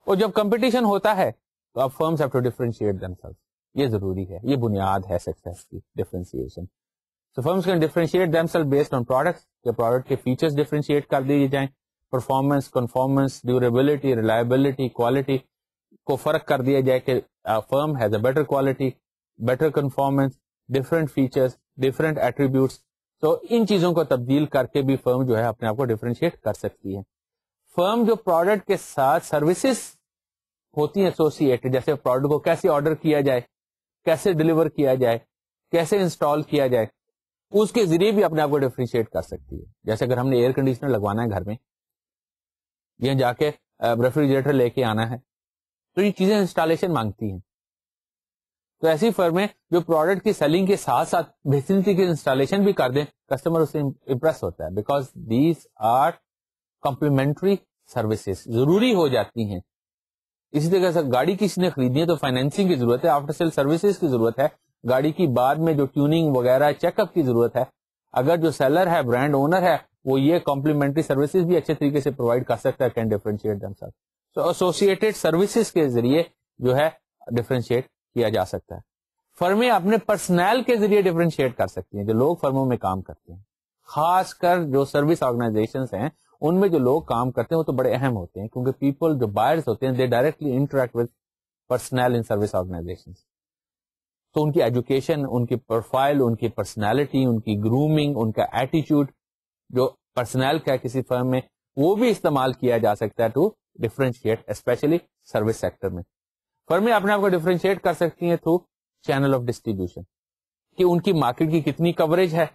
اور جب کمپٹیشن ہوتا ہے تو اب firms have to differentiate themselves. یہ ضروری ہے, یہ بنیاد ہے سکسیس کی, differentiation. So firms can differentiate themselves based on products, کہ پروڈکٹ کے فیچرز ڈیفرینشیٹ کر دیے جائیں, performance, conformance, durability, reliability, quality کو فرق کر دیا جائے کہ firm has a better quality, better conformance, different features, different attributes. تو ان چیزوں کو تبدیل کر کے بھی فرم جو ہے اپنے آپ کو ڈفرینشیٹ کر سکتی ہے. فرم جو پروڈکٹ کے ساتھ سروسز ہوتی ہیں ایسوسیٹڈ, جیسے پروڈکٹ کو کیسے آرڈر کیا جائے, کیسے ڈلیور کیا جائے, کیسے انسٹال کیا جائے, اس کے ذریعے بھی اپنے آپ کو ڈفرینشیٹ کر سکتی ہے. جیسے اگر ہم نے ایئر کنڈیشنر لگوانا ہے گھر میں, یا جا کے ریفریجریٹر لے کے آنا ہے, تو یہ چیزیں انسٹالیشن مانگتی ہیں. تو ایسی فرمیں جو پروڈکٹ کی سیلنگ کے ساتھ ساتھ بہترین کی انسٹالیشن بھی کر دیں, کسٹمر اس سے امپریس ہوتا ہے, because these are complementary services, ضروری ہو جاتی ہیں. اسی طرح سے گاڑی کسی نے خریدنی ہے تو فائنینسنگ کی ضرورت ہے, آفٹر سیل سروسز کی ضرورت ہے, گاڑی کی بعد میں جو ٹیوننگ وغیرہ چیک اپ کی ضرورت ہے. اگر جو سیلر ہے, برانڈ اونر ہے, وہ یہ کمپلیمنٹری سروسز بھی اچھے طریقے سے پرووائڈ کر سکتا ہے, کین ڈیفرینشیٹ دمسیلف. تو ایسوسیٹڈ سروسز کے ذریعے جو ہے ڈیفرینشیٹ کیا جا سکتا ہے. فرمیں اپنے پرسنل کے ذریعے ڈیفرینشیٹ کر سکتی ہیں, جو لوگ فرموں میں کام کرتے ہیں, خاص کر جو سروس آرگنائزیشنز ہیں ان میں جو لوگ کام کرتے ہیں وہ تو بڑے اہم ہوتے ہیں, کیونکہ پیپل جو بائرز ہوتے ہیں they directly interact with personnel in service organizations. تو ان کی ایجوکیشن, ان کی پروفائل, ان کی پرسنالٹی, ان کی گرومنگ, ان کا ایٹیچیوڈ جو پرسنل کا ہے کسی فرم میں, وہ بھی استعمال کیا جا سکتا ہے to differentiate, especially service sector میں. فرمیں اپنے آپ کو ڈیفرینشیٹ کر سکتی ہیں تھرو چینل آف ڈسٹریبیوشن, کہ ان کی مارکیٹ کی کتنی کوریج ہے,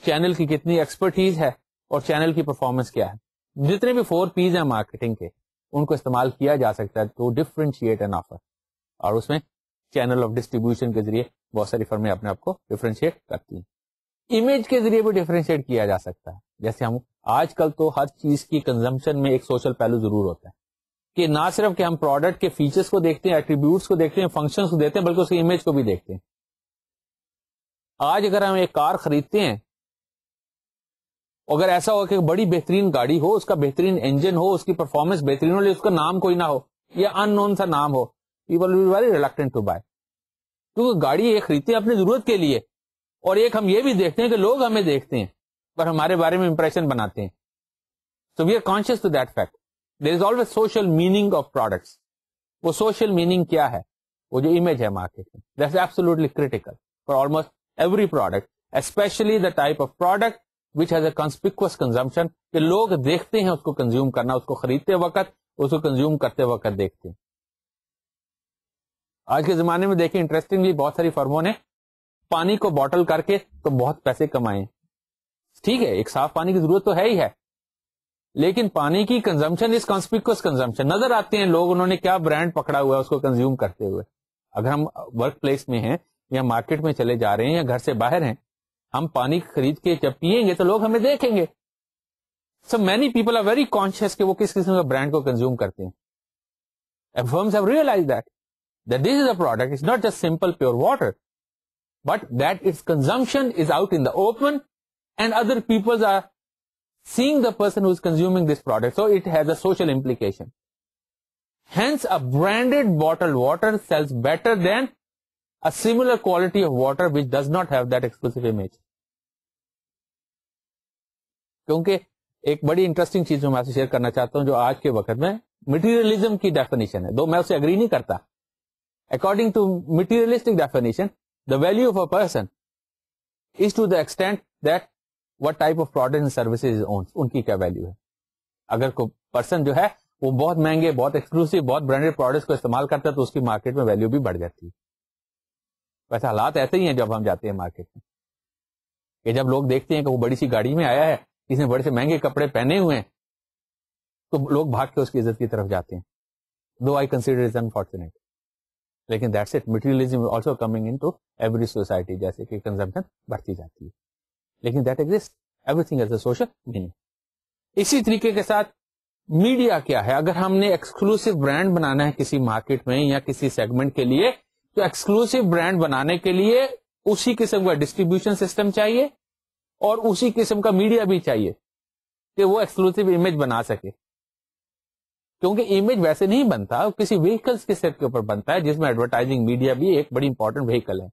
چینل کی کتنی ایکسپرٹیز ہے, اور چینل کی پرفارمنس کیا ہے. جتنے بھی 4 P's ہیں مارکیٹنگ کے, ان کو استعمال کیا جا سکتا ہے ٹو ڈیفرینشیٹ این آفر, اور اس میں چینل آف ڈسٹریبیوشن کے ذریعے بہت ساری فرمیں اپنے آپ کو ڈیفرینشیٹ کرتی ہیں. امیج کے ذریعے بھی ڈیفرینشیٹ کیا جا سکتا ہے. جیسے ہم آج کل تو ہر چیز کی کنزمپشن میں ایک سوشل پہلو ضرور ہوتا ہے کہ نہ صرف کہ ہم پروڈکٹ کے فیچرز کو دیکھتے ہیں, ایٹریبیوٹس کو دیکھتے ہیں, فنکشنز کو دیکھتے ہیں, بلکہ اس کی امیج کو بھی دیکھتے ہیں. آج اگر ہم ایک کار خریدتے ہیں, اگر ایسا ہو کہ بڑی بہترین گاڑی ہو, اس کا بہترین انجن ہو, اس کی پرفارمنس بہترین ہو, لیکن اس کا نام کوئی نہ ہو یا ان نون سا نام ہو, people will be very reluctant to buy. کیونکہ گاڑی ایک خریدتے ہیں اپنی ضرورت کے لیے, اور ایک ہم یہ بھی دیکھتے ہیں کہ لوگ ہمیں دیکھتے ہیں پر ہمارے بارے میں امپریشن بناتے ہیں. So we are conscious to that fact. There is always social meaning of products. وہ سوشل میننگ کیا ہے؟ وہ جو امیج ہے مارکیٹ میں, that's absolutely critical for almost every product, especially the type of product which has a conspicuous consumption, کہ لوگ دیکھتے ہیں اس کو کنزیوم کرنا, اس کو خریدتے وقت, اس کو کنزیوم کرتے وقت دیکھتے ہیں. آج کے زمانے میں دیکھیں انٹرسٹنگلی بہت ساری فرموں نے پانی کو بوٹل کر کے تو بہت پیسے کمائے. ٹھیک ہے, ایک صاف پانی کی ضرورت تو ہے ہی ہے, لیکن پانی کی کنزمپشن از کانسپیکوس کنزمپشن. نظر آتے ہیں لوگ, انہوں نے کیا برانڈ پکڑا ہوا ہے اس کو کنزیوم کرتے ہوئے. اگر ہم ورک پلیس میں ہیں یا مارکیٹ میں چلے جا رہے ہیں یا گھر سے باہر ہیں, ہم پانی خرید کے جب پیئیں گے تو لوگ ہمیں دیکھیں گے. So many people are very conscious کہ وہ کس قسم کے برانڈ کو کنزیوم کرتے ہیں. And firms have realized that this is a product, it's not just simple pure water, but that its consumption is out in the open and other people are seeing the person who is consuming this product. So it has a social implication. Hence, a branded bottled water sells better than a similar quality of water which does not have that exclusive image. کیونکہ ایک بڑی interesting چیز میں آپ سے share کرنا چاہتا ہوں جو آج کے وقت میں مٹیریلزم کی ڈیفینیشن ہے, دو میں اسے اگری نہیں کرتا. According to materialistic definition, the value of a person is to the extent that what type of product and services owns, ان کی کیا ویلو ہے. اگر کوئی پرسن جو ہے وہ بہت مہنگے, بہت ایکسکلوسیو, بہت برانڈیڈ پروڈکٹس کو استعمال کرتا ہے تو اس کی مارکیٹ میں ویلو بھی بڑھ جاتی ہے. ویسے حالات ایسے ہی ہیں جب ہم جاتے ہیں مارکیٹ میں, کہ جب لوگ دیکھتے ہیں کہ وہ بڑی سی گاڑی میں آیا ہے, اس نے بڑے سے مہنگے کپڑے پہنے ہوئے ہیں, تو لوگ بھاگ کے اس کی عزت کی طرف جاتے ہیں. Though I consider it unfortunate, لیکن that's it, materialism also coming in to every society, جیسے کہ کنزمپشن بڑھتی جاتی ہے, لیکن that exist everything as a social meaning. اسی طریقے کے ساتھ میڈیا کیا ہے. اگر ہم نے ایکسکلوسیو برانڈ بنانا ہے کسی مارکیٹ میں یا کسی سیگمنٹ کے لیے, تو ایکسکلوسیو برانڈ بنانے کے لیے اسی قسم کا ڈسٹریبیوشن سسٹم چاہیے اور اسی قسم کا میڈیا بھی چاہیے کہ وہ ایکسکلوسیو امیج بنا سکے. کیونکہ امیج ویسے نہیں بنتا, کسی وہیکلس کے سیٹ کے اوپر بنتا ہے, جس میں ایڈورٹائزنگ میڈیا بھی ایک بڑی امپورٹنٹ وہیکل ہے,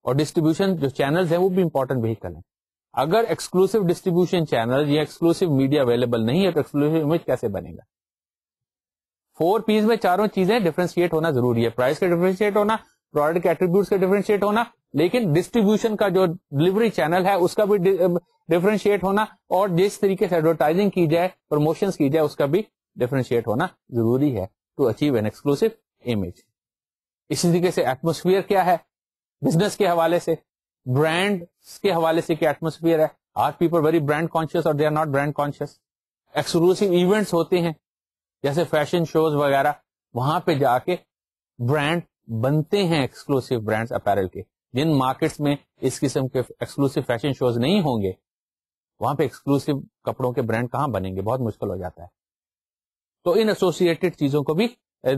اور ڈسٹریبیوشن جو چینلز ہیں وہ بھی امپورٹنٹ وہیکل ہیں. اگر ایکسکلوسیو ڈسٹریبیوشن چینل یا ایکسکلوسیو میڈیا اویلیبل نہیں ہے تو ایکسکلوسیو امیج کیسے بنے گا؟ 4 P's میں چاروں چیزیں ڈفرینشیٹ ہونا ضروری ہے. پرائس کا ڈفرینشیٹ ہونا, پروڈکٹ کے ایٹریبیوٹس کا ڈفرینشیٹ ہونا, لیکن ڈسٹریبیوشن کا جو ڈلیوری چینل ہے اس کا بھی ڈفرینشیٹ ہونا, اور جس طریقے سے ایڈورٹائزنگ کی جائے, پروموشنز کی جائے, اس کا بھی ڈفرینشیٹ ہونا ضروری ہے to achieve an exclusive image. اسی طریقے سے ایٹموسفیئر کیا ہے بزنس کے حوالے سے, برانڈ کے حوالے سے کیا ایٹموسفیئر ہے. Are people very brand conscious اور they are not brand conscious. Exclusive events ہوتے ہیں جیسے فیشن شوز وغیرہ, وہاں پہ جا کے برانڈ بنتے ہیں, ایکسکلوسیو برانڈز اپیرل کے. جن مارکیٹس میں اس قسم کے ایکسکلوسیو فیشن شوز نہیں ہوں گے, وہاں پہ ایکسکلوسیو کپڑوں کے برانڈ کہاں بنیں گے, بہت مشکل ہو جاتا ہے. تو ان ایسوسیٹڈ چیزوں کو بھی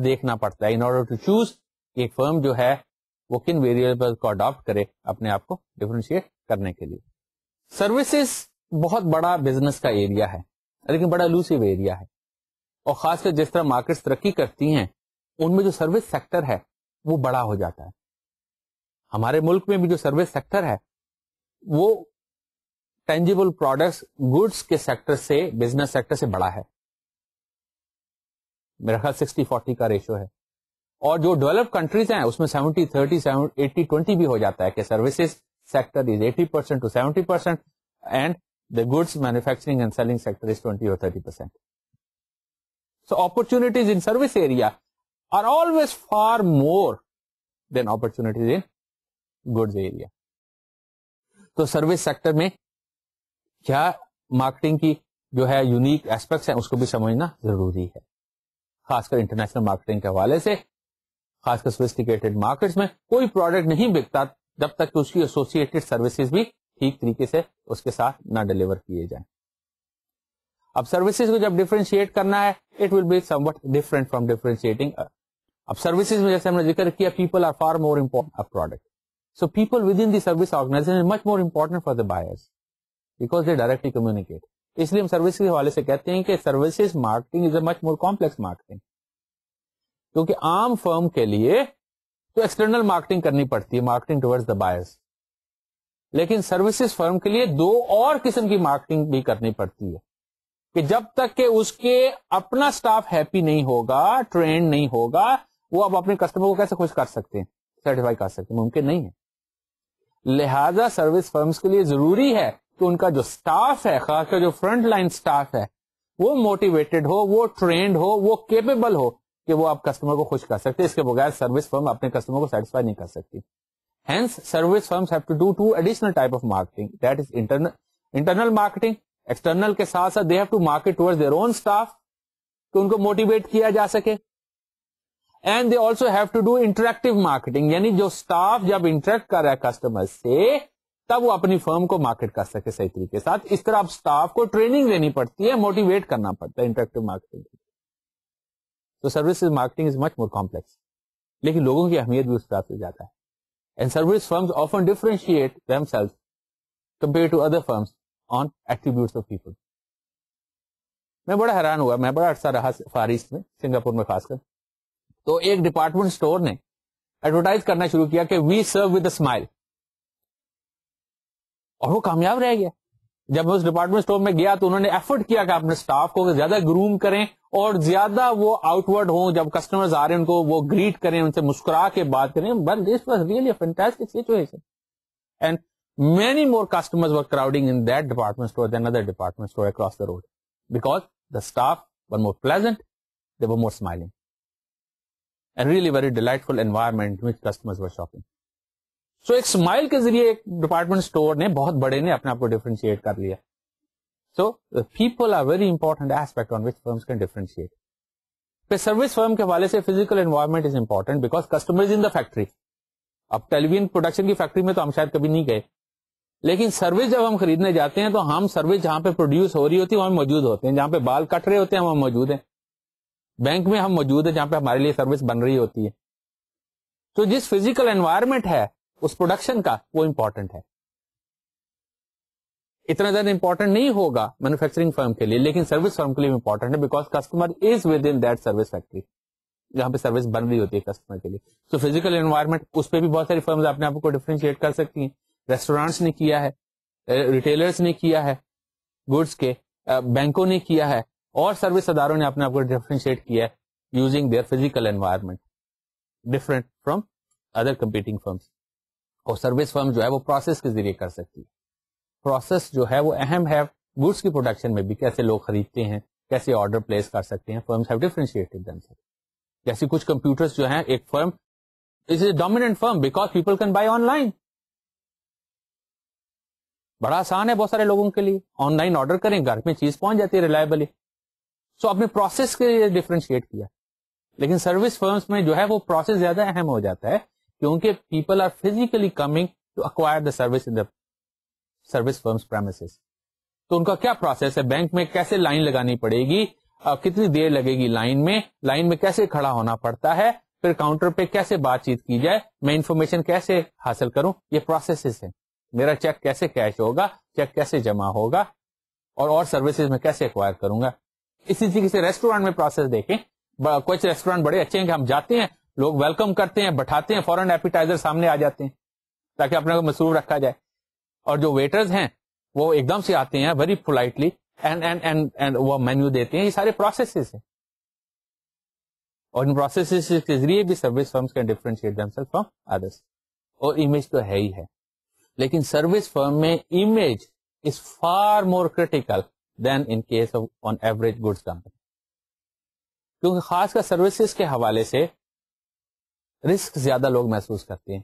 دیکھنا پڑتا ہے ان آرڈر ٹو چوز کہ ایک فرم جو ہے وہ کن ویریبل کو اڈاپٹ کرے اپنے آپ کو ڈفرینشیٹ کرنے کے لیے. سروسز بہت بڑا بزنس کا ایریا ہے, لیکن بڑا لوسیو ایریا ہے, اور خاص کر جس طرح مارکیٹس ترقی کرتی ہیں ان میں جو سروس سیکٹر ہے وہ بڑا ہو جاتا ہے. ہمارے ملک میں بھی جو سروس سیکٹر ہے وہ ٹینجیبل پروڈکٹس گڈس کے سیکٹر سے, بزنس سیکٹر سے بڑا ہے. میرا خیال 60-40 کا ریشو ہے, اور جو ڈیولپ کنٹریز ہیں اس میں 70-30, 80-20 بھی ہو جاتا ہے کہ services sector is 80% to 70% and the goods manufacturing and selling sector is 20 or 30%. So opportunities in service area are always far more than opportunities in goods area. تو سروس سیکٹر میں کیا marketing کی جو ہے یونیک ایسپیکٹس ہیں اس کو بھی سمجھنا ضروری ہے, خاص کر انٹرنیشنل مارکیٹنگ کے حوالے سے. خاص کر سوفسٹیکیٹڈ مارکیٹس میں کوئی پروڈکٹ نہیں بکتا جب تک کہ اس کی ایسوسیٹڈ سروسز بھی ٹھیک طریقے سے اس کے ساتھ نہ ڈلیور کیے جائیں. اب سروسز کو جب ڈفرینشیٹ کرنا ہے, it will be somewhat different from differentiating. اب سروسز میں جیسے ہم نے ذکر کیا, people are far more important a product. So people with in the service organization much more important for the buyers because they directly communicate. اس لیے ہم سروس کے حوالے سے کہتے ہیں کہ services marketing is a much more complex marketing, کیونکہ عام فرم کے لیے تو ایکسٹرنل مارکیٹنگ کرنی پڑتی ہے, مارکیٹنگ ٹوورڈز دا بائرس, لیکن سروسز فرم کے لیے دو اور قسم کی مارکیٹنگ بھی کرنی پڑتی ہے کہ جب تک کہ اس کے اپنا سٹاف ہیپی نہیں ہوگا, ٹرینڈ نہیں ہوگا, وہ اب اپنے کسٹمر کو کیسے خوش کر سکتے ہیں, سیٹسفائی کر سکتے ہیں, ممکن نہیں ہے. لہذا سروس فرمز کے لیے ضروری ہے کہ ان کا جو سٹاف ہے, خاص کر جو فرنٹ لائن سٹاف ہے, وہ موٹیویٹڈ ہو, وہ ٹرینڈ ہو, وہ کیپیبل ہو کہ وہ آپ کسٹمر کو خوش کر سکتے. اس کے بغیر سروس فرم اپنے کسٹمر کو سیٹسفائی نہیں کر سکتی. Hence service firms have to do two additional type of marketing, that is internal marketing. External کے ساتھ ساتھ they have to market towards their own staff کہ ان کو موٹیویٹ کیا جا سکے. And they also have to do interactive marketing, یعنی جو اسٹاف جب انٹریکٹ کر رہا ہے کسٹمر سے تب وہ اپنی فرم کو مارکیٹ کر سکے صحیح طریقے کے ساتھ. اس طرح اب اسٹاف کو ٹریننگ دینی پڑتی ہے, موٹیویٹ کرنا پڑتا ہے انٹریکٹیو مارکیٹنگ. تو سروسز مارکیٹنگ از مچ مور کمپلیکس, لیکن لوگوں کی اہمیت بھی اس طرح سے زیادہ ہے. And service firms often differentiate themselves compared to other firms on attributes of people. میں بڑا حیران ہوا, میں بڑا عرصہ رہا فار ایسٹ میں, سنگاپور میں خاص کر, تو ایک ڈپارٹمنٹ اسٹور نے ایڈورٹائز کرنا شروع کیا کہ وی سرو ود اے اسمائل, اور وہ کامیاب رہ گیا. جب میں اس ڈپارٹمنٹ اسٹور میں گیا تو انہوں نے ایفرٹ کیا کہ اپنے اسٹاف کو زیادہ گروم کریں اور زیادہ وہ آؤٹ ورڈ ہوں, جب کسٹمرز آ رہے ہیں ان کو وہ گریٹ کریں, ان سے مسکرا کے بات کریں. But this was really a fantastic situation, and many more customers were crowding in that department store than other department store across the road because the staff were more pleasant, they were more smiling, and really very delightful environment in which customers were shopping. So ایک smile کے ذریعے ایک department store نے بہت بڑے نے اپنے آپ کو differentiate کر لیا. So the people are very important aspect on which firms can differentiate. پھر سروس فرم کے حوالے سے physical environment is important because customer is in the factory. اب ٹیلی ویژن پروڈکشن کی فیکٹری میں تو ہم شاید کبھی نہیں گئے, لیکن سروس جب ہم خریدنے جاتے ہیں تو ہم سروس جہاں پہ پروڈیوس ہو رہی ہوتی ہے وہاں موجود ہوتے ہیں, جہاں پہ بال کٹ رہے ہوتے ہیں وہاں موجود ہیں, بینک میں ہم موجود ہیں جہاں پہ ہمارے لیے سروس بن رہی ہوتی ہے. تو جس فزیکل انوائرمنٹ ہے اس پروڈکشن کا وہ امپورٹنٹ ہے. اتنا زیادہ امپورٹنٹ نہیں ہوگا مینوفیکچرنگ فرم کے لیے, لیکن سروس فرم کے لیے امپورٹنٹ ہے because customer is with in that service factory جہاں پہ سروس بن رہی ہوتی ہے کسٹمر کے لیے. تو فزیکل انوائرمنٹ اس پہ بھی بہت ساری فرمز اپنے آپ کو ڈیفرینشیٹ کر سکتی ہیں. ریسٹورینٹس نے کیا ہے, ریٹیلرز نے کیا ہے گڈس کے, بینکوں نے کیا ہے, اور سروس اداروں نے اپنے آپ کو ڈیفرینشیٹ کیا ہے using their physical environment different from other competing firms. اور سروس فرم جو ہے وہ پروسیس کے ذریعے کر سکتی ہے. پروسیس جو ہے وہ اہم ہے گڈس کی پروڈکشن میں بھی, کیسے لوگ خریدتے ہیں, کیسے آرڈر پلیس کر سکتے ہیں. Firms have differentiated themself. جیسے کچھ کمپیوٹرز جو ہیں, ایک firm is a dominant firm because people can buy online. بڑا آسان ہے بہت سارے لوگوں کے لیے, آن لائن آرڈر کریں, گھر میں چیز پہنچ جاتی ہے ریلائبلی. سو اپنے پروسیس کے لیے ڈیفرینشیٹ کیا. لیکن سروس فرمز میں جو ہے وہ پروسیس زیادہ اہم ہو جاتا ہے کیونکہ people are physically coming to acquire the service in the service firms premises. تو ان کا کیا پروسیس ہے, بینک میں کیسے لائن لگانی پڑے گی, کتنی دیر لگے گی لائن میں کیسے کھڑا ہونا پڑتا ہے, پھر کاؤنٹر پہ کیسے بات چیت کی جائے, میں انفارمیشن کیسے حاصل کروں, یہ پروسیسز ہیں. میرا چیک کیسے کیش ہوگا, چیک کیسے جمع ہوگا, اور سروسز میں کیسے ایکوائر کروں گا. اسی طریقے سے ریسٹورینٹ میں پروسیس دیکھیں, کچھ ریسٹورینٹ بڑے اچھے ہیں کہ ہم جاتے ہیں, لوگ ویلکم کرتے ہیں, بٹھاتے ہیں, فوراً ایپیٹائزر سامنے آ جاتے ہیں تاکہ اپنے کو مصروف رکھا جائے. اور جو ویٹرز ہیں وہ ایک دم سے آتے ہیں ویری پولائٹلی اینڈ وہ مینیو دیتے ہیں. یہ سارے پروسیسز ہیں, اور ان پروسیسز کے ذریعے بھی service firms can differentiate themself from others. اور امیج تو ہے ہی ہے, لیکن سروس فرم میں image is far more critical than in case of an average goods company. کیونکہ خاص کر سروسز کے حوالے سے رسک زیادہ لوگ محسوس کرتے ہیں.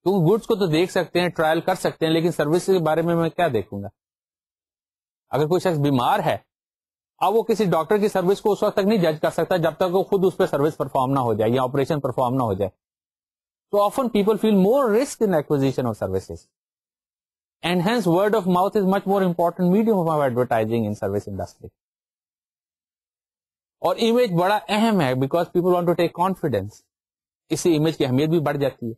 کیونکہ گڈس کو تو دیکھ سکتے ہیں, ٹرائل کر سکتے ہیں, لیکن سروسز کے بارے میں کیا دیکھوں گا. اگر کوئی شخص بیمار ہے, اب وہ کسی ڈاکٹر کی سروس کو اس وقت تک نہیں جج کر سکتا جب تک وہ خود اس پہ سروس پرفارم نہ ہو جائے یا آپریشن پرفارم نہ ہو جائے. So often people feel more risk in acquisition of services. And hence word of mouth is much more important medium of advertising in service industry. اور امیج بڑا اہم ہے because people want to take confidence. اس سے image کی اہمیت بھی بڑھ جاتی ہے.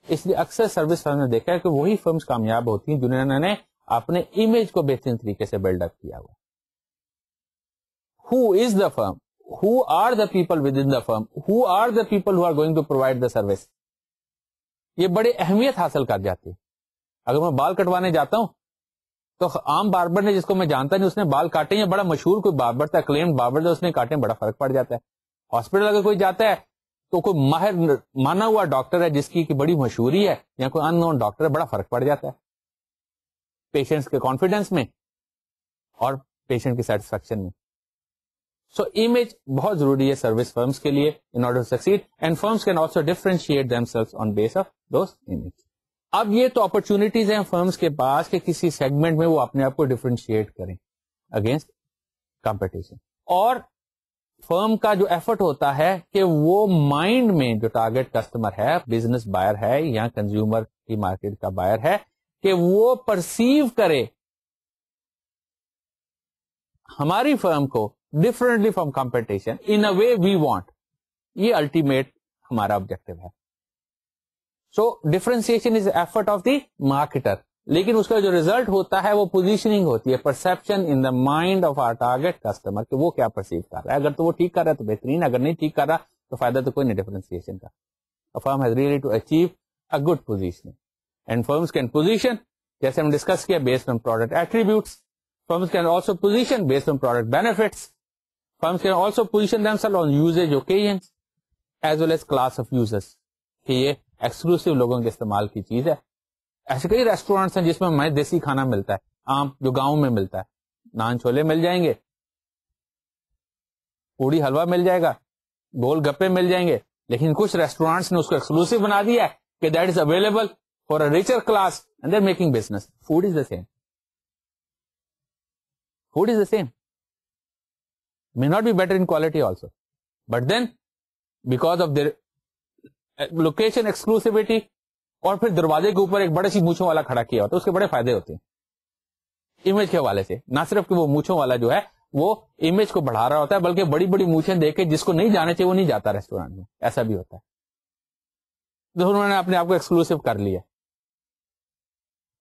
اس لیے اکثر سروس فرم نے دیکھا ہے کہ وہی فرمز کامیاب ہوتی ہیں جنہوں نے اپنے امیج کو بہترین طریقے سے بلڈ اپ کیا ہوا. Who is the firm? Who are the people within the firm? Who are the people who are going to provide the service? یہ بڑی اہمیت حاصل کر جاتی ہے. اگر میں بال کٹوانے جاتا ہوں تو عام باربر نے جس کو میں جانتا نہیں اس نے بال کاٹے یا بڑا مشہور کوئی باربر تھا, کلیم باربر تھا, اس نے کاٹے, بڑا فرق پڑ جاتا ہے. ہاسپٹل اگر کوئی جاتا ہے تو کوئی ماہر مانا ہوا ڈاکٹر ہے جس کی بڑی مشہوری ہے یا کوئی ان نون ڈاکٹر ہے, بڑا فرق پڑ جاتا ہے پیشنٹس کے کانفیڈنس میں اور پیشنٹ کی سیٹسفیکشن میں. سو امیج بہت ضروری ہے سروس فرمز کے لیے in order to succeed, and firms can also differentiate themselves on base of those image. اب یہ تو اپرچونیٹیز ہیں فرمز کے پاس کہ کسی سیگمنٹ میں وہ اپنے آپ کو ڈفرینشیٹ کریں اگینسٹ کمپٹیشن. اور فرم کا جو ایفرٹ ہوتا ہے کہ وہ مائنڈ میں جو ٹارگیٹ کسٹمر ہے, بزنس بائر ہے یا کنزیومر کی مارکیٹ کا بائر ہے, کہ وہ پرسیو کرے ہماری فرم کو differently from competition in a way we want. یہ الٹیمیٹ ہمارا آبجیکٹو ہے. So differentiation is effort of the marketer, لیکن اس کا جو ریزلٹ ہوتا ہے وہ پوزیشننگ ہوتی ہے, perception in the mind of our target customer کہ وہ کیا پرسیو کر رہا ہے. اگر تو وہ ٹھیک کر رہا ہے تو بہترین, اگر نہیں ٹھیک کر رہا تو فائدہ تو کوئی نہیں ڈفرینسیشن کا. Firm has really to achieve a good positioning, and firms can position جیسے ہم ڈسکس کیا based on product attributes. Firms can also position based on product benefits. Firms can also position themselves on usage occasions as well as class of users کہ یہ exclusive لوگوں کے استعمال کی چیز ہے. ایسے کئی ریسٹورینٹس ہیں جس میں دیسی کھانا ملتا ہے, عام جو گاؤں میں ملتا ہے, نان چھولے مل جائیں گے, پوڑی حلوہ مل جائے گا, گول گپے مل جائیں گے, لیکن کچھ ریسٹورینٹس نے اس کو ایکسکلوسیو بنا دیا ہے کہ that is available for a richer class and they are making business. Food is the same, food is the same, may not be better in quality also, but then because of their location exclusivity اور پھر دروازے کے اوپر ایک بڑے سی مونچھوں والا کھڑا کیا ہوتا ہے, اس کے بڑے فائدے ہوتے ہیں امیج کے حوالے سے. نہ صرف کہ وہ مونچھوں والا جو ہے وہ امیج کو بڑھا رہا ہوتا ہے, بلکہ بڑی بڑی مونچھیں دیکھ کے جس کو نہیں جانا چاہیے وہ نہیں جاتا ریسٹورینٹ میں, ایسا بھی ہوتا ہے. تو انہوں نے اپنے آپ کو ایکسکلوسیو کر لیا,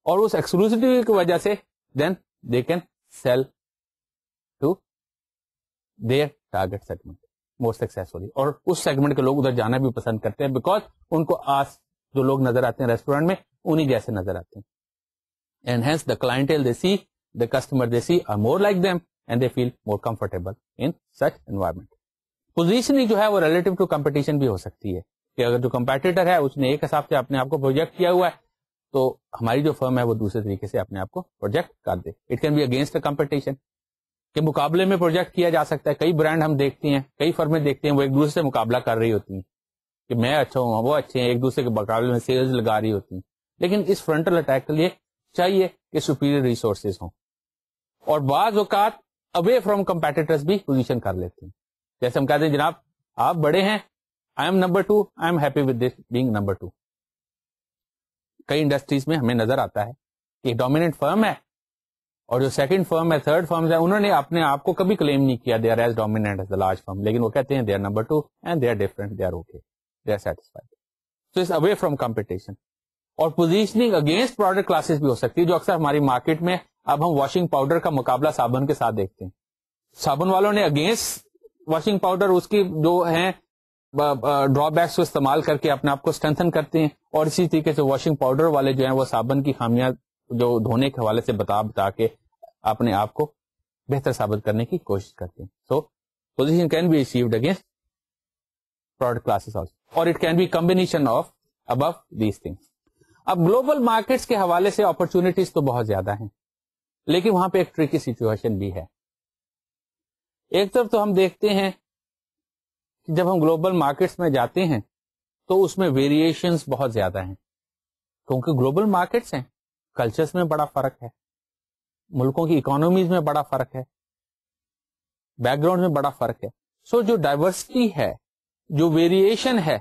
اور اس ایکسکلوسیوٹی کی وجہ سے then they can sell to their target segment more successfully, اور اس سیگمنٹ کے لوگ ادھر جانا بھی پسند کرتے ہیں بیکاز ان کو آس جو لوگ نظر آتے ہیں ریسٹورینٹ میں انہی جیسے نظر آتے ہیں. and hence the clientele they see, the customer they see are more like them and they feel more comfortable in such environment. Positioning جو ہے وہ ریلیٹو ٹو کمپٹیشن بھی ہو سکتی ہے کہ اگر جو کمپیٹیٹر ہے اس نے ایک حساب سے اپنے آپ کو پروجیکٹ کیا ہوا ہے تو ہماری جو فرم ہے وہ دوسرے طریقے سے اپنے آپ کو پروجیکٹ کر دے. It can be against a competition کے مقابلے میں پروجیکٹ کیا جا سکتا ہے. کئی برانڈ ہم دیکھتے ہیں, کئی فرمیں دیکھتے ہیں, وہ ایک دوسرے سے مقابلہ کر رہی ہوتی ہیں کہ میں اچھا ہوں وہ اچھے ہیں, ایک دوسرے کے مقابلے میں سیلز لگا رہی ہوتی ہیں. لیکن اس فرنٹل اٹیک کے لیے چاہیے کہ سپیریئر ریسورسز ہوں, اور بعض اوقات اوے فرام کمپیٹیٹرز بھی پوزیشن کر لیتے ہیں. جیسے ہم کہتے ہیں جناب آپ بڑے ہیں, I am number 2, I am happy with this being number 2. کئی انڈسٹریز میں ہمیں نظر آتا ہے کہ ڈومیننٹ فرم ہے اور جو سیکنڈ فرم ہے, تھرڈ فرم ہے, انہوں نے اپنے آپ کو کبھی کلیم نہیں کیا they are as dominant as the large firm, لیکن وہ کہتے ہیں they are number 2 and they are different, they are okay, they are satisfied. So it's away from competition. اور پوزیشننگ اگینسٹ پروڈکٹ کلاسز بھی ہو سکتی ہے جو اکثر ہماری مارکیٹ میں اب ہم واشنگ پاؤڈر کا مقابلہ صابن کے ساتھ دیکھتے ہیں. صابن والوں نے اگینسٹ واشنگ پاؤڈر اس کی جو ہیں ڈرا بیکس کو استعمال کر کے اپنے آپ کو اسٹرینتھن کرتے ہیں, اور اسی طریقے سے واشنگ پاؤڈر والے جو ہیں وہ صابن کی خامیاں جو دھونے کے حوالے سے بتا کے اپنے آپ کو بہتر ثابت کرنے کی کوشش کرتے ہیں. So position can be achieved against product classes also, اور it can be combination of above these things. اب گلوبل مارکیٹس کے حوالے سے اپرچونیٹیز تو بہت زیادہ ہیں, لیکن وہاں پہ ایک ٹریکی سچویشن بھی ہے. ایک طرف تو ہم دیکھتے ہیں کہ جب ہم گلوبل مارکیٹس میں جاتے ہیں تو اس میں ویریشنز بہت زیادہ ہیں, کیونکہ گلوبل مارکیٹس ہیں, کلچرز میں بڑا فرق ہے, ملکوں کی اکانومیز میں بڑا فرق ہے, بیک گراؤنڈ میں بڑا فرق ہے. سو جو ڈائیورسٹی ہے, جو ویریشن ہے,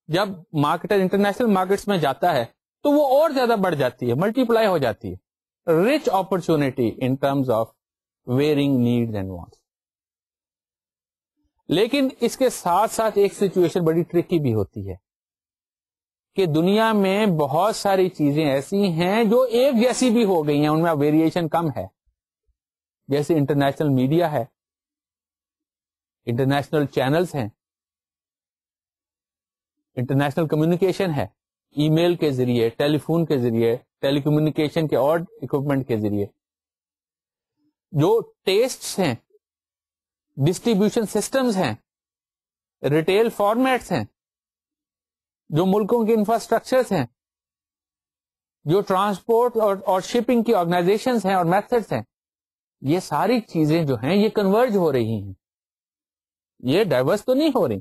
جب مارکیٹر انٹرنیشنل مارکیٹس میں جاتا ہے تو وہ اور زیادہ بڑھ جاتی ہے, ملٹی پلائی ہو جاتی ہے. Rich opportunity in terms of wearing needs and wants. لیکن اس کے ساتھ ساتھ ایک سچویشن بڑی ٹرکی بھی ہوتی ہے کہ دنیا میں بہت ساری چیزیں ایسی ہیں جو ایک جیسی بھی ہو گئی ہیں, ان میں ویریشن کم ہے. جیسے انٹرنیشنل میڈیا ہے, انٹرنیشنل چینلز ہیں, انٹرنیشنل کمیونیکیشن ہے, ای میل کے ذریعے, ٹیلی فون کے ذریعے, ٹیلی کمیونیکیشن کے اور اکوپمنٹ کے ذریعے. جو ٹیسٹس ہیں, ڈسٹریبیوشن سسٹمز ہیں, ریٹیل فارمیٹس ہیں, جو ملکوں کے انفراسٹرکچرز ہیں, جو ٹرانسپورٹ اور شپنگ کی آرگنائزیشنز ہیں اور میتھڈز ہیں, یہ ساری چیزیں جو ہیں یہ کنورج ہو رہی ہیں, یہ ڈائیورس تو نہیں ہو رہی.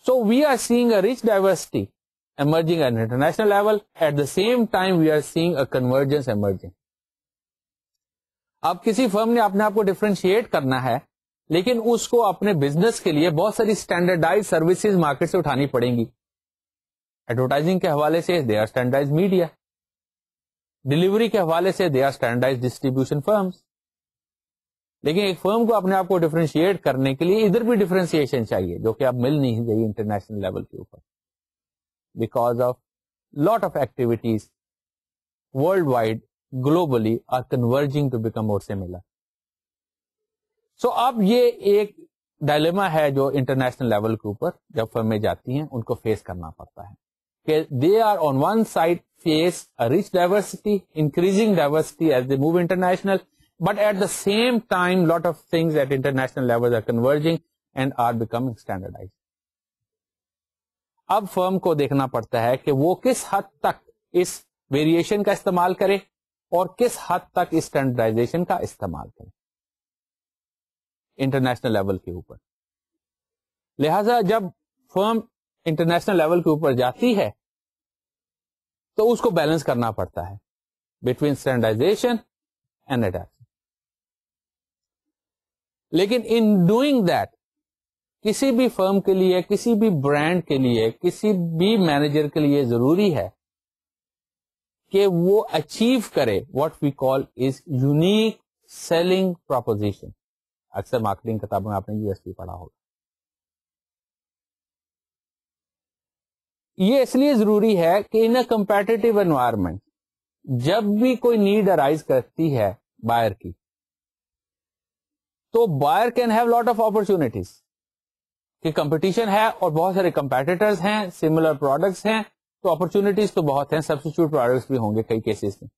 So we are seeing a rich diversity emerging at an international level. At the same time we are seeing a convergence emerging. اب کسی فرم نے اپنے آپ کو ڈفرینشیٹ کرنا ہے, لیکن اس کو اپنے بزنس کے لیے بہت ساری اسٹینڈرڈائز سروسز مارکیٹ سے اٹھانی پڑیں گی. ایڈورٹائزنگ کے حوالے سے they are standardize media, delivery کے حوالے سے they are standardize distribution firms. لیکن ایک فرم کو اپنے آپ کو ڈفرینشیٹ کرنے کے لیے ادھر بھی ڈفرینشیشن چاہیے, جو کہ اب مل نہیں رہی انٹرنیشنل لیول کے اوپر, because of lot of activities worldwide, globally are converging to become more similar. So اب یہ ایک ڈائلیما ہے جو انٹرنیشنل لیول کے اوپر جب فرمیں جاتی ہیں ان کو فیس کرنا پڑتا ہے کہ they are on one side face a rich diversity, increasing diversity as they move international, but at the same time lot of things at international levels are converging and are becoming standardized. اب فرم کو دیکھنا پڑتا ہے کہ وہ کس حد تک اس ویریشن کا استعمال کرے اور کس حد تک اس اسٹینڈرڈائزیشن کا استعمال کرے انٹرنیشنل لیول کے اوپر. لہذا جب فرم انٹرنیشنل لیول کے اوپر جاتی ہے تو اس کو بیلنس کرنا پڑتا ہے بٹوین اسٹینڈرڈائزیشن اینڈ اڈیپشن. لیکن ان ڈوئنگ دیٹ کسی بھی فرم کے لیے, کسی بھی برانڈ کے لیے, کسی بھی مینیجر کے لیے ضروری ہے کہ وہ اچیو کرے what we call as unique selling proposition. اکثر مارکیٹنگ کتابوں میں آپ نے یو ایس پی پڑھا ہوگا. یہ اس لیے ضروری ہے کہ ان اے کمپیٹیٹو انوائرمنٹ جب بھی کوئی نیڈ ارائز کرتی ہے بائر کی, تو buyer can have lot of opportunities کہ کمپٹیشن ہے اور بہت سارے کمپیٹیٹرز ہیں, سملر پروڈکٹس ہیں, تو اپرچونٹیز تو بہت ہیں, سبسٹیچیوٹ پروڈکٹس بھی ہوں گے کئی کیسز میں.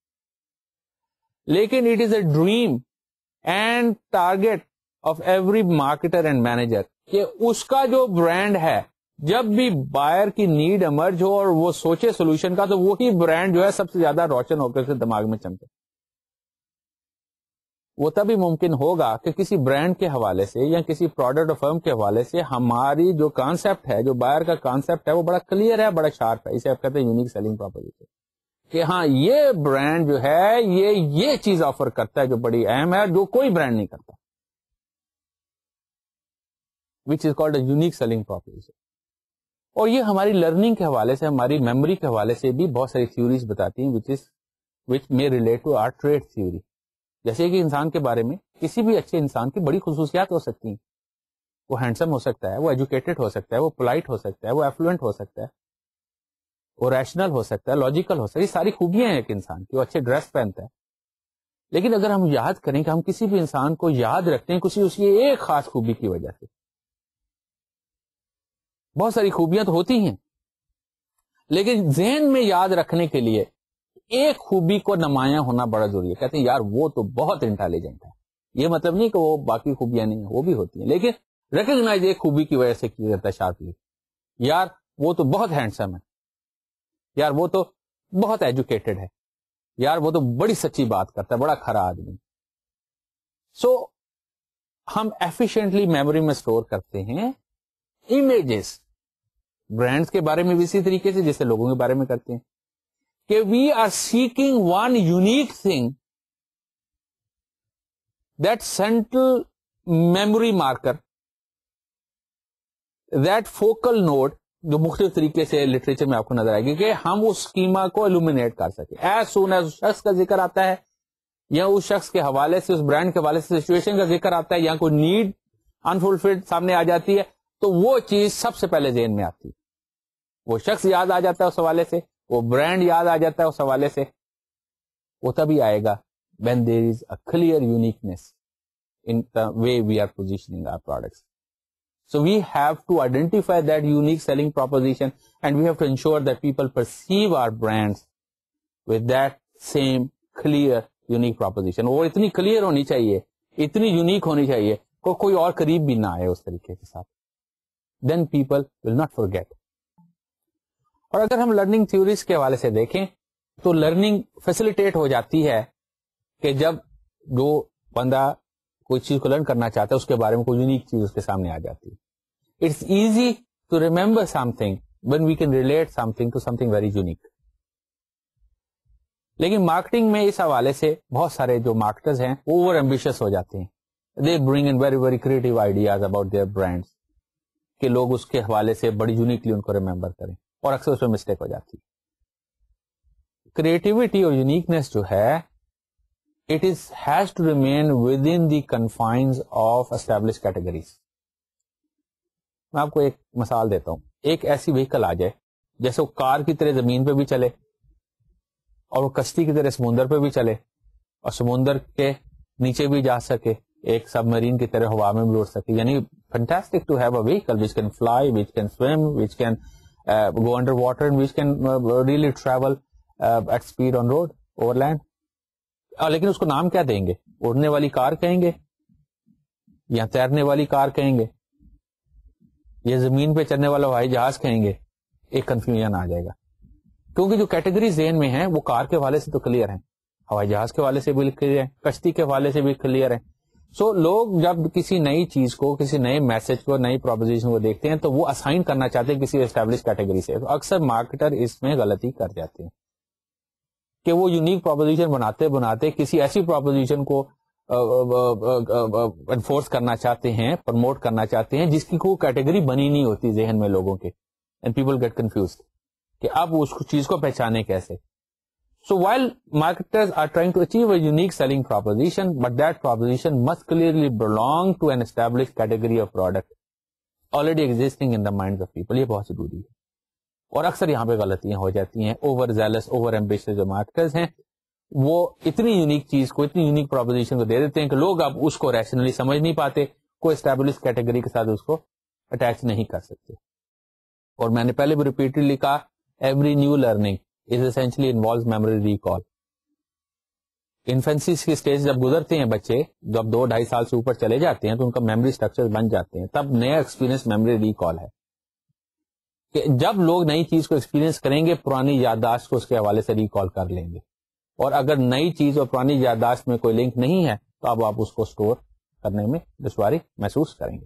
لیکن it is a dream and target of every marketer and manager کہ اس کا جو برانڈ ہے جب بھی بائر کی نیڈ ایمرج ہو اور وہ سوچے سولوشن کا, تو وہی برانڈ جو ہے سب سے زیادہ روشن ہو کر دماغ میں چمکے. وہ تبھی ممکن ہوگا کہ کسی برانڈ کے حوالے سے یا کسی پروڈکٹ اور فرم کے حوالے سے ہماری جو کانسیپٹ ہے, جو بائر کا کانسیپٹ ہے, وہ بڑا کلیئر ہے, بڑا شارپ ہے. اسے آپ کہتے ہیں یونیک سیلنگ پروپوزیشن, کہ ہاں یہ برانڈ جو ہے یہ چیز آفر کرتا ہے جو بڑی اہم ہے, جو کوئی برانڈ نہیں کرتا, which is called a unique selling proposition. اور یہ ہماری لرننگ کے حوالے سے, ہماری میموری کے حوالے سے بھی بہت ساری تھیوریز بتاتی ہیں which may relate to our trait theory. جیسے کہ انسان کے بارے میں کسی بھی اچھے انسان کی بڑی خصوصیات ہو سکتی ہیں. وہ ہینڈسم ہو سکتا ہے, وہ ایجوکیٹڈ ہو سکتا ہے, وہ پولائٹ ہو سکتا ہے, وہ ایفلوئنٹ ہو سکتا ہے, وہ ریشنل ہو سکتا ہے, لاجیکل ہو سکتا ہے. یہ ساری خوبیاں ہیں ایک انسان کی, وہ اچھے ڈریس پہنتا ہے. لیکن اگر ہم یاد کریں کہ ہم کسی بھی انسان کو یاد رکھتے ہیں کسی اس کی ایک خاص خوبی کی وجہ سے, بہت ساری خوبیاں تو ہوتی ہیں, لیکن ذہن میں یاد رکھنے کے لیے ایک خوبی کو نمایاں ہونا بڑا ضروری ہے. کہتے ہیں یار وہ تو بہت انٹیلیجنٹ ہے. یہ مطلب نہیں کہ وہ باقی خوبیاں نہیں ہیں, وہ بھی ہوتی ہیں, لیکن ریکگنائز ایک خوبی کی وجہ سے کیا جاتا ہے شارپلی. یار وہ تو بہت ہینڈسم ہے, یار وہ تو بہت ایجوکیٹڈ ہے, یار وہ تو بڑی سچی بات کرتا ہے, بڑا کھرا آدمی. سو ہم ایفیشینٹلی میموری میں اسٹور کرتے ہیں امیجز, برانڈز کے بارے میں بھی اسی طریقے سے جیسے لوگوں کے بارے میں کرتے ہیں, کہ we are seeking one unique thing, that central memory marker, that focal node جو مختلف طریقے سے لٹریچر میں آپ کو نظر آئے گی کہ ہم اس اسکیما کو ایلومینیٹ کر سکیں. ایز سون ایز شخص کا ذکر آتا ہے یا اس شخص کے حوالے سے، اس برانڈ کے حوالے سے سچویشن کا ذکر آتا ہے یا کوئی نیڈ انفلفلڈ سامنے آ جاتی ہے، تو وہ چیز سب سے پہلے ذہن میں آتی ہے. وہ شخص یاد آ جاتا ہے اس حوالے سے، وہ برانڈ یاد آ جاتا ہے اس حوالے سے. وہ تبھی آئے گا when there is a clear uniqueness in the way we are positioning our products. So we have to identify that unique selling proposition and we have to ensure that people perceive our brands with that same clear unique proposition. وہ اتنی clear ہونی چاہیے، اتنی unique ہونی چاہیے کہ کوئی اور قریب بھی نہ آئے اس طریقے کے ساتھ. Then people will not forget. اور اگر ہم لرننگ تھیوریز کے حوالے سے دیکھیں تو لرننگ فیسیلیٹیٹ ہو جاتی ہے کہ جب جو بندہ کوئی چیز کو لرن کرنا چاہتا ہے اس کے بارے میں کوئی یونیک چیز اس کے سامنے آ جاتی ہے. It's easy to remember something when we can relate something to something very unique. لیکن مارکیٹنگ میں اس حوالے سے بہت سارے جو مارکیٹرز ہیں وہ اوور ایمبیشس ہو جاتے ہیں. They bring in very very creative ideas about their brands کہ لوگ اس کے حوالے سے بڑی یونیکلی ان کو ریمبر کریں، اور اکثر اس میں مسٹیک ہو جاتی ہے. کریٹیوٹی اور یونیکنیس جو ہے it has to remain within the confines of established categories. میں آپ کو ایک مثال دیتا ہوں. ایک ایسی وہیکل آ جائے جیسے وہ کار کی طرح زمین پہ بھی چلے اور وہ کشتی کی طرح سمندر پہ بھی چلے اور سمندر کے نیچے بھی جا سکے، ایک سب مرین کی طرح ہوا میں بھی اڑ سکے. یعنی fantastic to have a vehicle which can fly, which can swim, which can go under water and which can really travel at speed on road, over land. لیکن اس کو نام کیا دیں گے؟ اڑنے والی کار کہیں گے یا تیرنے والی کار کہیں گے یا زمین پہ چلنے والا ہوائی جہاز کہیں گے؟ ایک کنفیوژن آ جائے گا، کیونکہ جو کیٹیگری ذہن میں ہیں وہ کار کے حوالے سے تو کلیئر ہیں، ہوائی جہاز کے حوالے سے بھی کلیئر ہیں، کشتی کے حوالے سے بھی کلیئر ہیں. سو لوگ جب کسی نئی چیز کو، کسی نئے میسج کو، نئی پروپوزیشن کو دیکھتے ہیں تو وہ اسائن کرنا چاہتے ہیں کسی اسٹیبلش کیٹیگری سے. اکثر مارکیٹر اس میں غلطی کر جاتے ہیں کہ وہ یونیک پروپوزیشن بناتے بناتے کسی ایسی پروپوزیشن کو انفورس کرنا چاہتے ہیں، پروموٹ کرنا چاہتے ہیں جس کی کوئی کیٹیگری بنی نہیں ہوتی ذہن میں لوگوں کے. اینڈ پیپل گیٹ کنفیوزڈ کہ اب اس چیز کو پہچانے کیسے. So while marketers are trying to achieve a unique selling proposition but that proposition must clearly belong to an established category of product already existing in the mind of people. یہ بہت ضروری ہے اور اکثر یہاں پہ غلطیاں ہو جاتی ہیں. اوور زیلس، اوور ایمبیشس جو مارکیٹرز ہیں وہ اتنی یونیک چیز کو، اتنی یونیک پروپوزیشن کو دے دیتے ہیں کہ لوگ اب اس کو ریشنلی سمجھ نہیں پاتے، کوئی اسٹیبلش کیٹیگری کے ساتھ اس کو اٹیچ نہیں کر سکتے. اور میں نے پہلے بھی ریپیٹڈلی کہا، every new learning is essentially involves memory recall. Infancy کی اسٹیج جب گزرتے ہیں بچے، جب 2-2.5 سال سے اوپر چلے جاتے ہیں تو ان کا میموری اسٹرکچر بن جاتے ہیں، تب نیا ایکسپیرینس میموری ریکال ہے کہ جب لوگ نئی چیز کو ایکسپیرینس کریں گے پرانی یادداشت کو اس کے حوالے سے ریکال کر لیں گے. اور اگر نئی چیز اور پرانی یادداشت میں کوئی لنک نہیں ہے تو اب آپ اس کو اسٹور کرنے میں دشواری محسوس کریں گے.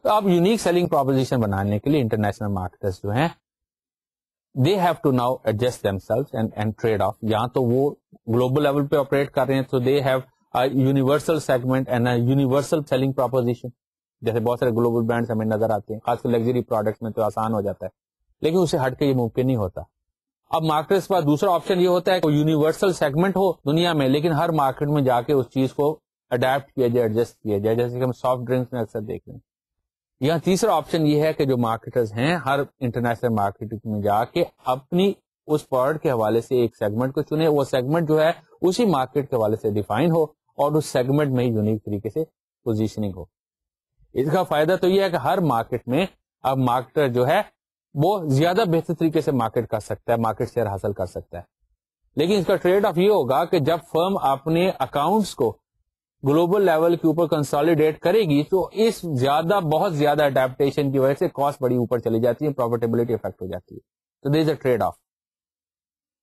تو اب یونیک سیلنگ پروپوزیشن بنانے کے لیے انٹرنیشنل مارکیٹرز جو ہیں they have to now adjust themselves and trade off. یہاں تو وہ گلوبل لیول پہ آپریٹ کر رہے ہیں تو they have universal segment and universal selling proposition. جیسے بہت سارے گلوبل برانڈس ہمیں نظر آتے ہیں، خاص کر لگژری پروڈکٹس میں تو آسان ہو جاتا ہے، لیکن اسے ہٹ کے یہ ممکن نہیں ہوتا. اب مارکیٹرز کا دوسرا آپشن یہ ہوتا ہے کہ یونیورسل سیگمنٹ ہو دنیا میں، لیکن ہر مارکیٹ میں جا کے اس چیز کو اڈیپٹ کیا جائے، ایڈجسٹ کیا جائے، جیسے کہ ہم سافٹ ڈرنکس میں اکثر دیکھ رہے ہیں. یہاں تیسرا آپشن یہ ہے کہ جو مارکیٹرز ہیں ہر انٹرنیشنل مارکیٹ میں جا کے اپنی اس پروڈکٹ کے حوالے سے ایک سیگمنٹ کو چنے، وہ سیگمنٹ جو ہے اسی مارکیٹ کے حوالے سے ڈیفائن ہو اور اس سیگمنٹ میں یونیک طریقے سے پوزیشننگ ہو. اس کا فائدہ تو یہ ہے کہ ہر مارکیٹ میں اب مارکیٹر جو ہے وہ زیادہ بہتر طریقے سے مارکیٹ کر سکتا ہے، مارکیٹ شیئر حاصل کر سکتا ہے. لیکن اس کا ٹریڈ آف یہ ہوگا کہ جب فرم اپنے اکاؤنٹس کو گلوبل لیول کے اوپر کنسالیڈیٹ کرے گی تو اس بہت زیادہ اڈیپٹیشن کی وجہ سے کاسٹ بڑی اوپر چلی جاتی ہے، پروفیٹیبلٹی افیکٹ ہو جاتی ہے. تو دیر از اے ٹریڈ آف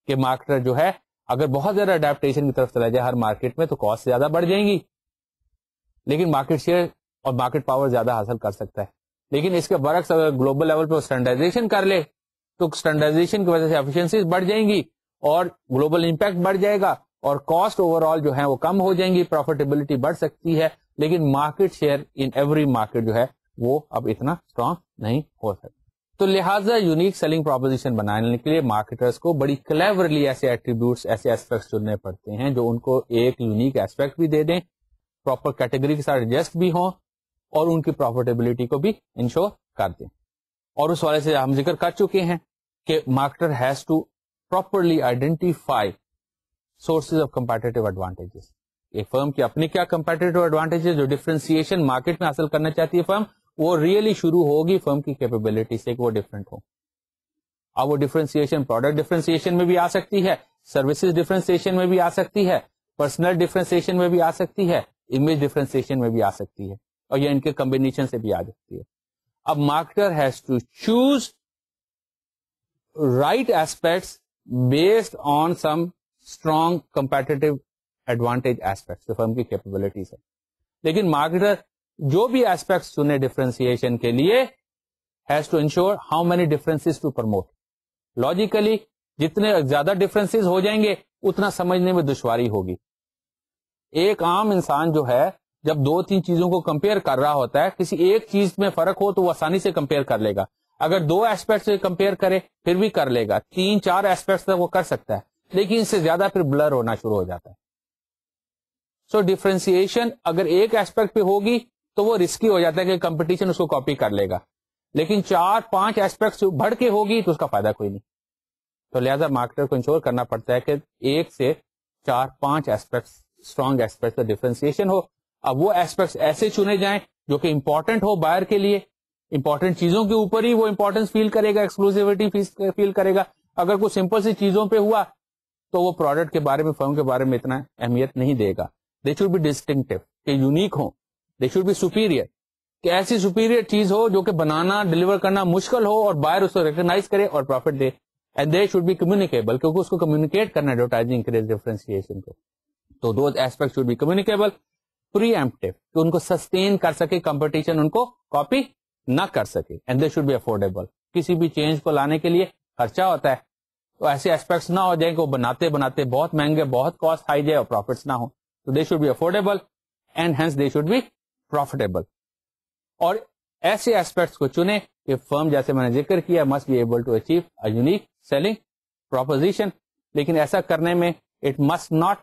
کہ مارکیٹر جو ہے اگر بہت زیادہ اڈیپٹیشن کی طرف چلا جائے ہر مارکیٹ میں تو کاسٹ زیادہ بڑھ جائیں گی، لیکن مارکیٹ شیئر اور مارکیٹ پاور زیادہ حاصل کر سکتا ہے. لیکن اس کے برعکس اگر گلوبل لیول پہ اسٹینڈرڈائزیشن کر لے تو اسٹینڈرڈائزیشن کی وجہ سے ایفیشنسیز بڑھ جائیں گی اور گلوبل امپیکٹ بڑھ جائے گا اور کاسٹ اوور آل جو ہے وہ کم ہو جائیں گی، پروفیٹیبلٹی بڑھ سکتی ہے، لیکن market share in every market جو ہے وہ اب اتنا اسٹرانگ نہیں ہو سکتا. تو لہٰذا یونیک سیلنگ پروپوزیشن بنانے کے لیے مارکیٹرس کو بڑی کلیورلی ایسے ایٹریبیوٹس ایسے ایسپیکٹس چننے پڑتے ہیں جو ان کو ایک یونیک ایسپیکٹ بھی دے دیں, پراپر کیٹیگری کے ساتھ ایڈجسٹ بھی ہوں اور ان کی پروفیٹیبلٹی کو بھی انشور کر دیں. اور اس والے سے ہم ذکر کر چکے ہیں کہ marketer has to properly identify sources of competitive advantages. ایک فرم کی اپنی کیا کمپیٹیٹیو ایڈوانٹیجز جو ڈفرینسیشن مارکیٹ میں حاصل کرنا چاہتی ہے فرم, وہ ریئلی شروع ہوگی فرم کی کیپیبلٹی سے کہ وہ ڈفرینٹ ہو. اب وہ ڈفرینسیشن پروڈکٹ ڈفرینسیشن میں بھی آ سکتی ہے, سروسز ڈفرینسیشن میں بھی آ سکتی ہے, پرسنل ڈفرینسیشن میں بھی آ سکتی ہے, امیج ڈفرینسیشن میں بھی آ سکتی ہے, اور یہ ان کے کمبینیشن سے بھی آ سکتی ہے. اب marketer has to choose right aspects based on some strong competitive advantage aspects جو فرم کی کیپیبلٹیز ہے. لیکن مارکیٹر جو بھی ایسپیکٹس چنے ڈفرینسیشن کے لیے has to ensure how many differences to promote. Logically جتنے زیادہ ڈفرینسز ہو جائیں گے اتنا سمجھنے میں دشواری ہوگی. ایک عام انسان جو ہے جب 2-3 چیزوں کو کمپیئر کر رہا ہوتا ہے, کسی ایک چیز میں فرق ہو تو وہ آسانی سے کمپیئر کر لے گا. اگر 2 ایسپیکٹ سے کمپیئر کرے پھر بھی کر لے گا, 3-4 ایسپیکٹ تک وہ کر سکتا ہے, لیکن اس سے زیادہ پھر بلر ہونا شروع ہو جاتا ہے. سو ڈفرینسیشن اگر ایک ایسپیکٹ پہ ہوگی تو وہ رسکی ہو جاتا ہے کہ کمپٹیشن اس کو کاپی کر لے گا, لیکن 4-5 ایسپیکٹ بڑھ کے ہوگی تو اس کا فائدہ کوئی نہیں. تو لہذا مارکیٹر کو انشور کرنا پڑتا ہے کہ 1 سے 4-5 ایسپیکٹ اسٹرانگ ایسپیکٹ کا ڈفرینسیشن ہو. اب وہ ایسپیکٹس ایسے چنے جائیں جو کہ امپورٹنٹ ہو بائر کے لیے, امپورٹنٹ چیزوں کے اوپر ہی وہ امپورٹنس فیل کرے گا, ایکسکلوسیوٹی فیل کرے گا. اگر کوئی سمپل سی چیزوں پہ ہوا تو وہ پروڈکٹ کے بارے میں فرم کے بارے میں اتنا اہمیت نہیں دے گا. دے شوڈ بی ڈسٹنکٹیو, کہ یونیک ہوں. دے شوڈ بی سپیریئر, کہ ایسی سپیریئر چیز ہو جو کہ بنانا ڈلیور کرنا مشکل ہو اور بائر اس کو ریکگنائز کرے اور پروفٹ دے. And they should be communicable, کیونکہ اس کو کمیونیکیٹ کرنا ایڈورٹائزنگ کے ڈفرینسیشن کو. تو those aspect should be communicable, preemptive, کہ ان کو سسٹین کر سکے, کمپٹیشن ان کو کاپی نہ کر سکے. And they should be affordable, کسی بھی چینج کو لانے کے لیے خرچہ ہوتا ہے, تو ایسے ایسپیکٹس نہ ہو جائیں کہ وہ بناتے بہت مہنگے, بہت کاسٹ ہائی جائے اور پروفٹس نہ ہو. تو they should be affordable and hence they should be profitable. اور ایسے ایسپیکٹس کو چنے کہ فرم, جیسے میں نے ذکر کیا, must be able to achieve a unique selling proposition. لیکن ایسا کرنے میں it must not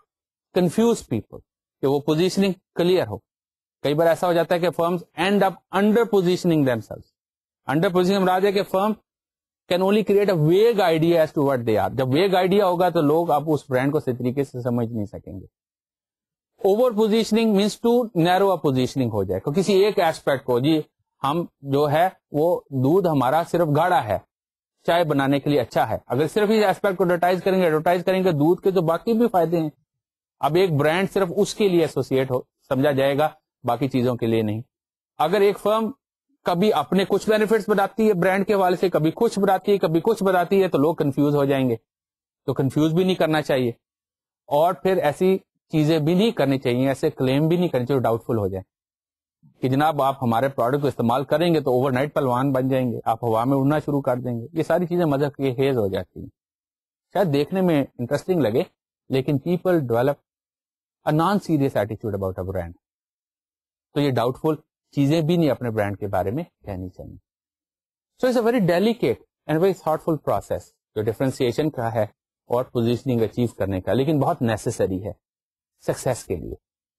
confuse people, کہ وہ پوزیشننگ کلیئر ہو. کئی بار ایسا ہو جاتا ہے کہ firms end up under positioning themselves. Under position مراد ہے کہ firm can only create a vague idea as to what they are. جب ویگ آئیڈیا ہوگا تو لوگ آپ اس برانڈ کو صحیح طریقے سے سمجھ نہیں سکیں گے. Over positioning means too narrow positioning ہو جائے, کسی ایک ایسپیکٹ کو, جی ہم جو ہے وہ دودھ ہمارا صرف گاڑا ہے, چائے بنانے کے لیے اچھا ہے. اگر صرف اس ایسپیکٹ کو ایڈورٹائز کریں گے دودھ کے تو باقی بھی فائدے ہیں. اب ایک برانڈ صرف اس کے لیے ایسوسیٹ ہو سمجھا جائے گا, باقی چیزوں کے لیے نہیں. اگر ایک فرم کبھی اپنے کچھ بینیفٹس بتاتی ہے برانڈ کے حوالے سے, کبھی کچھ بتاتی ہے, کبھی کچھ بتاتی ہے, تو لوگ کنفیوز ہو جائیں گے. تو کنفیوز بھی نہیں کرنا چاہیے, اور پھر ایسی چیزیں بھی نہیں کرنی چاہیے, ایسے کلیم بھی نہیں کرنے چاہیے ڈاؤٹ فل ہو جائے کہ جناب آپ ہمارے پروڈکٹ کو استعمال کریں گے تو اوور نائٹ پہلوان بن جائیں گے, آپ ہوا میں اڑنا شروع کر دیں گے. یہ ساری چیزیں مذہب کے ہیز ہو جاتی ہیں. شاید دیکھنے میں انٹرسٹنگ لگے, لیکن people develop a non serious attitude about a brand. تو یہ ڈاؤٹ فل چیزیں بھی نہیں اپنے برانڈ کے بارے میں کہنی چاہیے. So it's a very delicate and very thoughtful process جو ڈفرینسیشن کا ہے اور پوزیشننگ اچیو کرنے کا, لیکن بہت نیسسری ہے سکسیس کے لیے,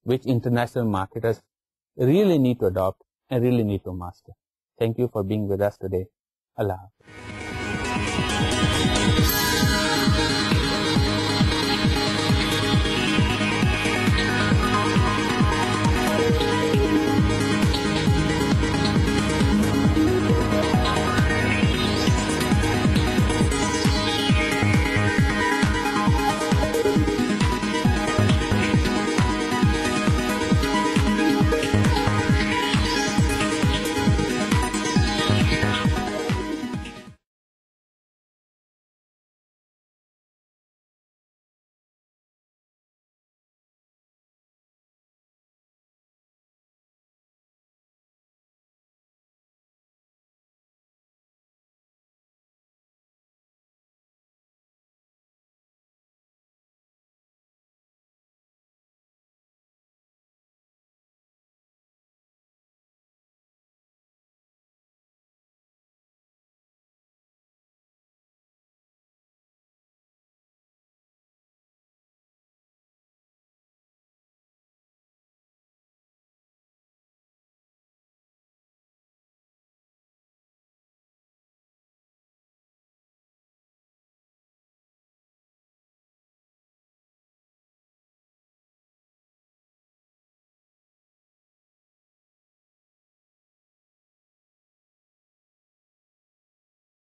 which international marketers really need to adopt and really need to master. Thank you for being with us today. Allah Hafiz.